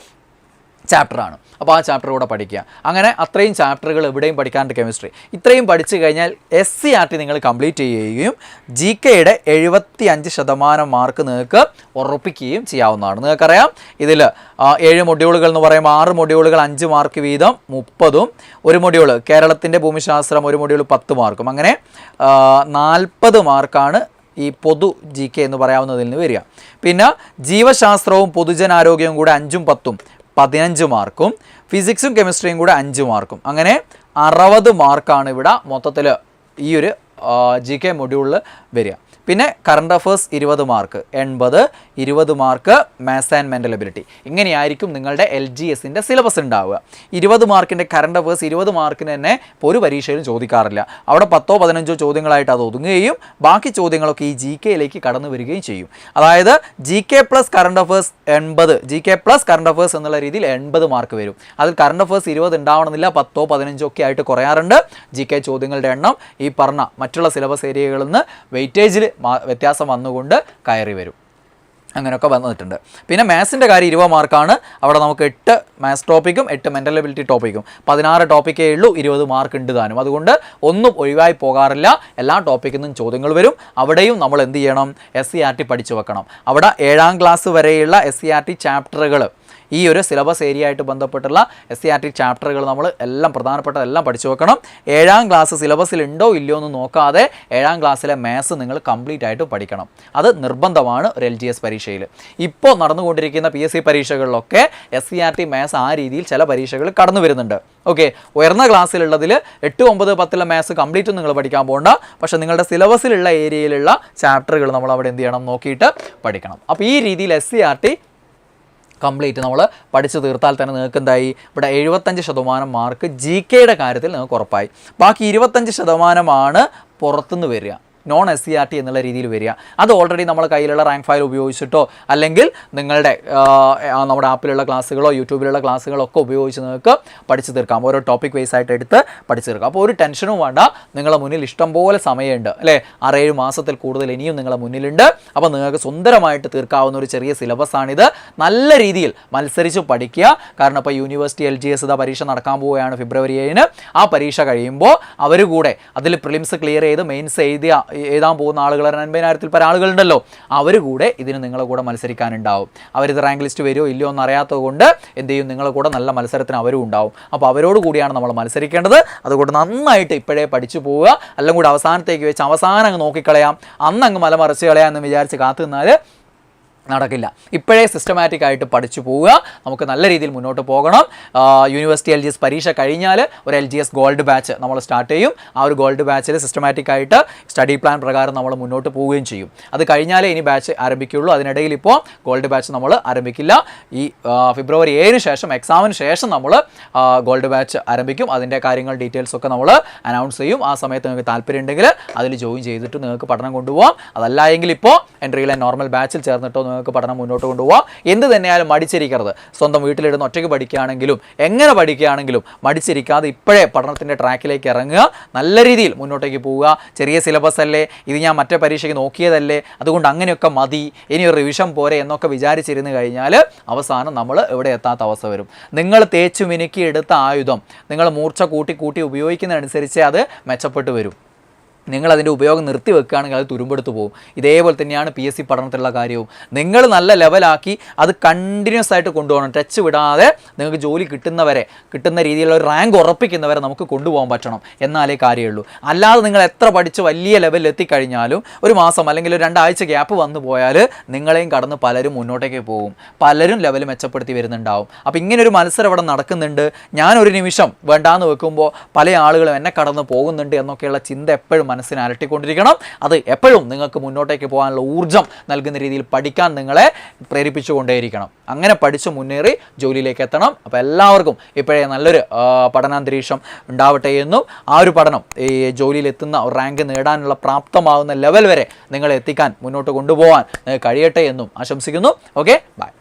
ചാപ്റ്ററാണ്. അപ്പോൾ ആ ചാപ്റ്റർ കൂടെ പഠിക്കുക. അങ്ങനെ അത്രയും ചാപ്റ്ററുകൾ എവിടെയും പഠിക്കാണ്ട് കെമിസ്ട്രി. ഇത്രയും പഠിച്ചു കഴിഞ്ഞാൽ SCERT നിങ്ങൾ കംപ്ലീറ്റ് ചെയ്യുകയും GKയുടെ 75% മാർക്ക് നിങ്ങൾക്ക് ഉറപ്പിക്കുകയും ചെയ്യാവുന്നതാണ്. നിങ്ങൾക്കറിയാം ഇതിൽ 7 മൊഡ്യൂളുകൾ എന്ന് പറയുമ്പോൾ 6 മൊഡ്യൂളുകൾ 5 മാർക്ക് വീതം 30ഉം, ഒരു മൊഡ്യൂൾ കേരളത്തിൻ്റെ ഭൂമിശാസ്ത്രം ഒരു മൊഡ്യൂൾ 10 മാർക്കും, അങ്ങനെ 40 മാർക്കാണ് ഈ പൊതു GK എന്ന് പറയാവുന്നതിൽ നിന്ന് വരിക. പിന്നെ ജീവശാസ്ത്രവും പൊതുജനാരോഗ്യവും കൂടെ 5ഉം 10ഉം 15 മാർക്കും, ഫിസിക്സും കെമിസ്ട്രിയും കൂടെ 5 മാർക്കും, അങ്ങനെ 60 മാർക്കാണ് ഇവിടെ മൊത്തത്തിൽ ഈ ഒരു GK മൊഡ്യൂളിൽ വരിക. പിന്നെ current affairs 20 mark, 80, 20 mark maths and mental ability. ഇങ്ങനെയായിരിക്കും നിങ്ങളുടെ LGSൻ്റെ സിലബസ് ഉണ്ടാവുക. 20 മാർക്കിൻ്റെ കറണ്ട് അഫേഴ്സ് 20 മാർക്കിന് തന്നെ ഒരു പരീക്ഷയിലും ചോദിക്കാറില്ല. അവിടെ 10-15 ചോദ്യങ്ങളായിട്ട് അത് ഒതുങ്ങുകയും ബാക്കി ചോദ്യങ്ങളൊക്കെ ഈ GKയിലേക്ക് കടന്നു വരികയും ചെയ്യും. അതായത് GK plus current affairs 80, GK plus current affairs എന്നുള്ള രീതിയിൽ 80 മാർക്ക് വരും. അതിൽ കറണ്ട് അഫേഴ്സ് 20 ഉണ്ടാവണമെന്നില്ല, 10-15 ഒക്കെ ആയിട്ട് കുറയാറുണ്ട്. GK ചോദ്യങ്ങളുടെ എണ്ണം ഈ പറഞ്ഞ മറ്റുള്ള സിലബസ് ഏരിയകളിൽ നിന്ന് വെയിറ്റേജിൽ വ്യത്യാസം വന്നുകൊണ്ട് കയറി വരും. അങ്ങനെയൊക്കെ വന്നിട്ടുണ്ട്. പിന്നെ മാത്സിൻ്റെ കാര്യം 20 മാർക്കാണ്. അവിടെ നമുക്ക് 8 മാത്സ് ടോപ്പിക്കും 8 മെൻ്റൽ എബിലിറ്റി ടോപ്പിക്കും, 16 ടോപ്പിക്കേ ഉള്ളൂ, 20 മാർക്ക് ഉണ്ട് താനും. അതുകൊണ്ട് ഒന്നും ഒഴിവായി പോകാറില്ല. എല്ലാ ടോപ്പിക്കിൽ നിന്നും ചോദ്യങ്ങൾ വരും. അവിടെയും നമ്മൾ എന്ത് ചെയ്യണം, SCERT പഠിച്ചു വെക്കണം. അവിടെ 7ാം ക്ലാസ് വരെയുള്ള SCERT ചാപ്റ്ററുകൾ, ഈ ഒരു സിലബസ് ഏരിയ ആയിട്ട് ബന്ധപ്പെട്ടുള്ള SCERT ചാപ്റ്ററുകൾ നമ്മൾ എല്ലാം പ്രധാനപ്പെട്ടതെല്ലാം പഠിച്ചു വെക്കണം. 7ാം ക്ലാസ് സിലബസിൽ ഉണ്ടോ ഇല്ലയോ എന്ന് നോക്കാതെ 7ാം ക്ലാസ്സിലെ മാത്സ് നിങ്ങൾ കംപ്ലീറ്റ് ആയിട്ട് പഠിക്കണം. അത് നിർബന്ധമാണ് ഒരു LGS പരീക്ഷയിൽ. ഇപ്പോൾ നടന്നുകൊണ്ടിരിക്കുന്ന PSC പരീക്ഷകളിലൊക്കെ SCERT മാത്സ് ആ രീതിയിൽ ചില പരീക്ഷകൾ കടന്നു വരുന്നുണ്ട്. ഓക്കെ, ഉയർന്ന ക്ലാസ്സിലുള്ളതിൽ 8, 9, 10 മാത്സ് കംപ്ലീറ്റ് നിങ്ങൾ പഠിക്കാൻ പോകണ്ട. പക്ഷേ നിങ്ങളുടെ സിലബസിലുള്ള ഏരിയയിലുള്ള ചാപ്റ്ററുകൾ നമ്മൾ അവിടെ എന്ത് ചെയ്യണം, നോക്കിയിട്ട് പഠിക്കണം. അപ്പോൾ ഈ രീതിയിൽ SCERT കംപ്ലീറ്റ് നമ്മൾ പഠിച്ചു തീർത്താൽ തന്നെ നിങ്ങൾക്ക് എന്തായി, ഇവിടെ 75% മാർക്ക് GKയുടെ കാര്യത്തിൽ നിങ്ങൾക്ക് ഉറപ്പായി. ബാക്കി 25% പുറത്തുനിന്ന് വരിക, നോൺ SCERT എന്നുള്ള രീതിയിൽ വരിക. അത് ഓൾറെഡി നമ്മൾ കയ്യിലുള്ള റാങ്ക് ഫയൽ ഉപയോഗിച്ചിട്ടോ അല്ലെങ്കിൽ നിങ്ങളുടെ നമ്മുടെ ആപ്പിലുള്ള ക്ലാസ്സുകളോ യൂട്യൂബിലുള്ള ക്ലാസ്സുകളോ ഒക്കെ ഉപയോഗിച്ച് നിങ്ങൾക്ക് പഠിച്ചു തീർക്കാം. ഓരോ ടോപ്പിക് വൈസ് ആയിട്ട് എടുത്ത് പഠിച്ചു തീർക്കാം. അപ്പോൾ ഒരു ടെൻഷനും വേണ്ട, നിങ്ങളുടെ മുന്നിൽ ഇഷ്ടംപോലെ സമയമുണ്ട് അല്ലേ. 6-7 മാസത്തിൽ കൂടുതൽ ഇനിയും നിങ്ങളുടെ മുന്നിലുണ്ട്. അപ്പോൾ നിങ്ങൾക്ക് സുന്ദരമായിട്ട് തീർക്കാവുന്ന ഒരു ചെറിയ സിലബസാണിത്. നല്ല രീതിയിൽ മത്സരിച്ച് പഠിക്കുക. കാരണം ഇപ്പോൾ യൂണിവേഴ്സിറ്റി LGS പരീക്ഷ നടക്കാൻ പോവുകയാണ് ഫെബ്രുവരി 7-ന്. ആ പരീക്ഷ കഴിയുമ്പോൾ അവർ കൂടെ അതിൽ പ്രിലിംസ് ക്ലിയർ ചെയ്ത് മെയിൻസ് എഴുതിയ എഴുതാൻ പോകുന്ന ആളുകൾ 50,000-ൽ പരം ആളുകളുണ്ടല്ലോ, അവർ കൂടെ ഇതിന് നിങ്ങളെ കൂടെ മത്സരിക്കാനുണ്ടാവും. അവരിത് റാങ്ക് ലിസ്റ്റ് വരുമോ ഇല്ലയോ എന്ന് അറിയാത്തത് കൊണ്ട് എന്ത് ചെയ്യും, നിങ്ങളെ കൂടെ നല്ല മത്സരത്തിന് അവരും ഉണ്ടാവും. അപ്പോൾ അവരോട് കൂടിയാണ് നമ്മൾ മത്സരിക്കേണ്ടത്. അതുകൊണ്ട് നന്നായിട്ട് ഇപ്പോഴേ പഠിച്ചു പോവുക. എല്ലാം കൂടി അവസാനത്തേക്ക് വെച്ച് അവസാനം അങ്ങ് നോക്കിക്കളയാം, അന്ന് അങ്ങ് മലമറിച്ച് കളയാമെന്ന് വിചാരിച്ച് കാത്തു നിന്നാൽ നടക്കില്ല. ഇപ്പോഴേ സിസ്റ്റമാറ്റിക് ആയിട്ട് പഠിച്ചു പോവുക. നമുക്ക് നല്ല രീതിയിൽ മുന്നോട്ട് പോകണം. യൂണിവേഴ്സിറ്റി LGS പരീക്ഷ കഴിഞ്ഞാൽ ഒരു LGS ഗോൾഡ് ബാച്ച് നമ്മൾ സ്റ്റാർട്ട് ചെയ്യും. ആ ഒരു ഗോൾഡ് ബാച്ചിൽ സിസ്റ്റമാറ്റിക് ആയിട്ട് സ്റ്റഡി പ്ലാൻ പ്രകാരം നമ്മൾ മുന്നോട്ട് പോവുകയും ചെയ്യും. അത് കഴിഞ്ഞാലേ ഇനി ബാച്ച് ആരംഭിക്കുകയുള്ളൂ. അതിനിടയിൽ ഇപ്പോൾ ഗോൾഡ് ബാച്ച് നമ്മൾ ആരംഭിക്കില്ല. ഈ ഫെബ്രുവരി 7 ശേഷം, എക്സാമിന് ശേഷം നമ്മൾ ഗോൾഡ് ബാച്ച് ആരംഭിക്കും. അതിൻ്റെ കാര്യങ്ങൾ ഡീറ്റെയിൽസ് ഒക്കെ നമ്മൾ അനൗൺസ് ചെയ്യും. ആ സമയത്ത് നിങ്ങൾക്ക് താല്പര്യം ഉണ്ടെങ്കിൽ അതിൽ ജോയിൻ ചെയ്തിട്ട് നിങ്ങൾക്ക് പഠനം കൊണ്ടുപോകാം. അതല്ല എങ്കിൽ ഇപ്പോൾ എൻട്രിയിലെ നോർമൽ ബാച്ചിൽ ചേർന്നിട്ടോ നിങ്ങൾക്ക് പഠനം മുന്നോട്ട് കൊണ്ടുപോകാം. എന്ത് തന്നെയായാലും മടിച്ചിരിക്കരുത്. സ്വന്തം വീട്ടിലിരുന്ന് ഒറ്റയ്ക്ക് പഠിക്കുകയാണെങ്കിലും എങ്ങനെ പഠിക്കുകയാണെങ്കിലും മടിച്ചിരിക്കാതെ ഇപ്പോഴേ പഠനത്തിൻ്റെ ട്രാക്കിലേക്ക് ഇറങ്ങുക. നല്ല രീതിയിൽ മുന്നോട്ടേക്ക് പോവുക. ചെറിയ സിലബസ് അല്ലേ, ഇത് ഞാൻ മറ്റേ പരീക്ഷയ്ക്ക് നോക്കിയതല്ലേ, അതുകൊണ്ട് അങ്ങനെയൊക്കെ മതി, ഇനി ഒരു റിവിഷൻ പോരെ എന്നൊക്കെ വിചാരിച്ചിരുന്ന് കഴിഞ്ഞാൽ അവസാനം നമ്മൾ ഇവിടെ എത്താത്ത അവസ്ഥ വരും. നിങ്ങൾ തേച്ചു മിനുക്കി എടുത്ത ആയുധം നിങ്ങൾ മൂർച്ച കൂട്ടി കൂട്ടി ഉപയോഗിക്കുന്നതനുസരിച്ച് അത് മെച്ചപ്പെട്ട് വരും. നിങ്ങളതിൻ്റെ ഉപയോഗം നിർത്തി വെക്കുകയാണെങ്കിൽ അത് തുരുമ്പെടുത്ത് പോകും. ഇതേപോലെ തന്നെയാണ് PSC പഠനത്തിലുള്ള കാര്യവും. നിങ്ങൾ നല്ല ലെവലാക്കി അത് കണ്ടിന്യൂസ് ആയിട്ട് കൊണ്ടുപോകണം. ടച്ച് വിടാതെ നിങ്ങൾക്ക് ജോലി കിട്ടുന്ന രീതിയിലുള്ള ഒരു റാങ്ക് ഉറപ്പിക്കുന്നവരെ നമുക്ക് കൊണ്ടുപോകാൻ പറ്റണം. എന്നാലേ കാര്യമുള്ളൂ. അല്ലാതെ നിങ്ങൾ എത്ര പഠിച്ച് വലിയ ലെവലിൽ എത്തിക്കഴിഞ്ഞാലും ഒരു മാസം അല്ലെങ്കിൽ ഒരു 2 ആഴ്ച ഗ്യാപ്പ് വന്നു പോയാൽ നിങ്ങളെയും കടന്ന് പലരും മുന്നോട്ടേക്ക് പോകും. പലരും ലെവൽ മെച്ചപ്പെടുത്തി വരുന്നുണ്ടാവും. അപ്പോൾ ഇങ്ങനൊരു മത്സരം ഇവിടെ നടക്കുന്നുണ്ട്, ഞാനൊരു നിമിഷം വേണ്ടാന്ന് വെക്കുമ്പോൾ പല ആളുകളും എന്നെ കടന്ന് പോകുന്നുണ്ട് എന്നൊക്കെയുള്ള ചിന്ത എപ്പോഴും മനസ്സിനെ അലട്ടിക്കൊണ്ടിരിക്കണം. അത് എപ്പോഴും നിങ്ങൾക്ക് മുന്നോട്ടേക്ക് പോകാനുള്ള ഊർജ്ജം നൽകുന്ന രീതിയിൽ പഠിക്കാൻ നിങ്ങളെ പ്രേരിപ്പിച്ചുകൊണ്ടേയിരിക്കണം. അങ്ങനെ പഠിച്ച് മുന്നേറി ജോലിയിലേക്ക് എത്തണം. അപ്പോൾ എല്ലാവർക്കും ഇപ്പോഴേ നല്ലൊരു പഠനാന്തരീക്ഷം ഉണ്ടാവട്ടെ എന്നും ആ ഒരു പഠനം ഈ ജോലിയിലെത്തുന്ന റാങ്ക് നേടാനുള്ള പ്രാപ്തമാകുന്ന ലെവൽ വരെ നിങ്ങളെ എത്തിക്കാൻ മുന്നോട്ട് കൊണ്ടുപോകാൻ കഴിയട്ടെ എന്നും ആശംസിക്കുന്നു. Okay, by.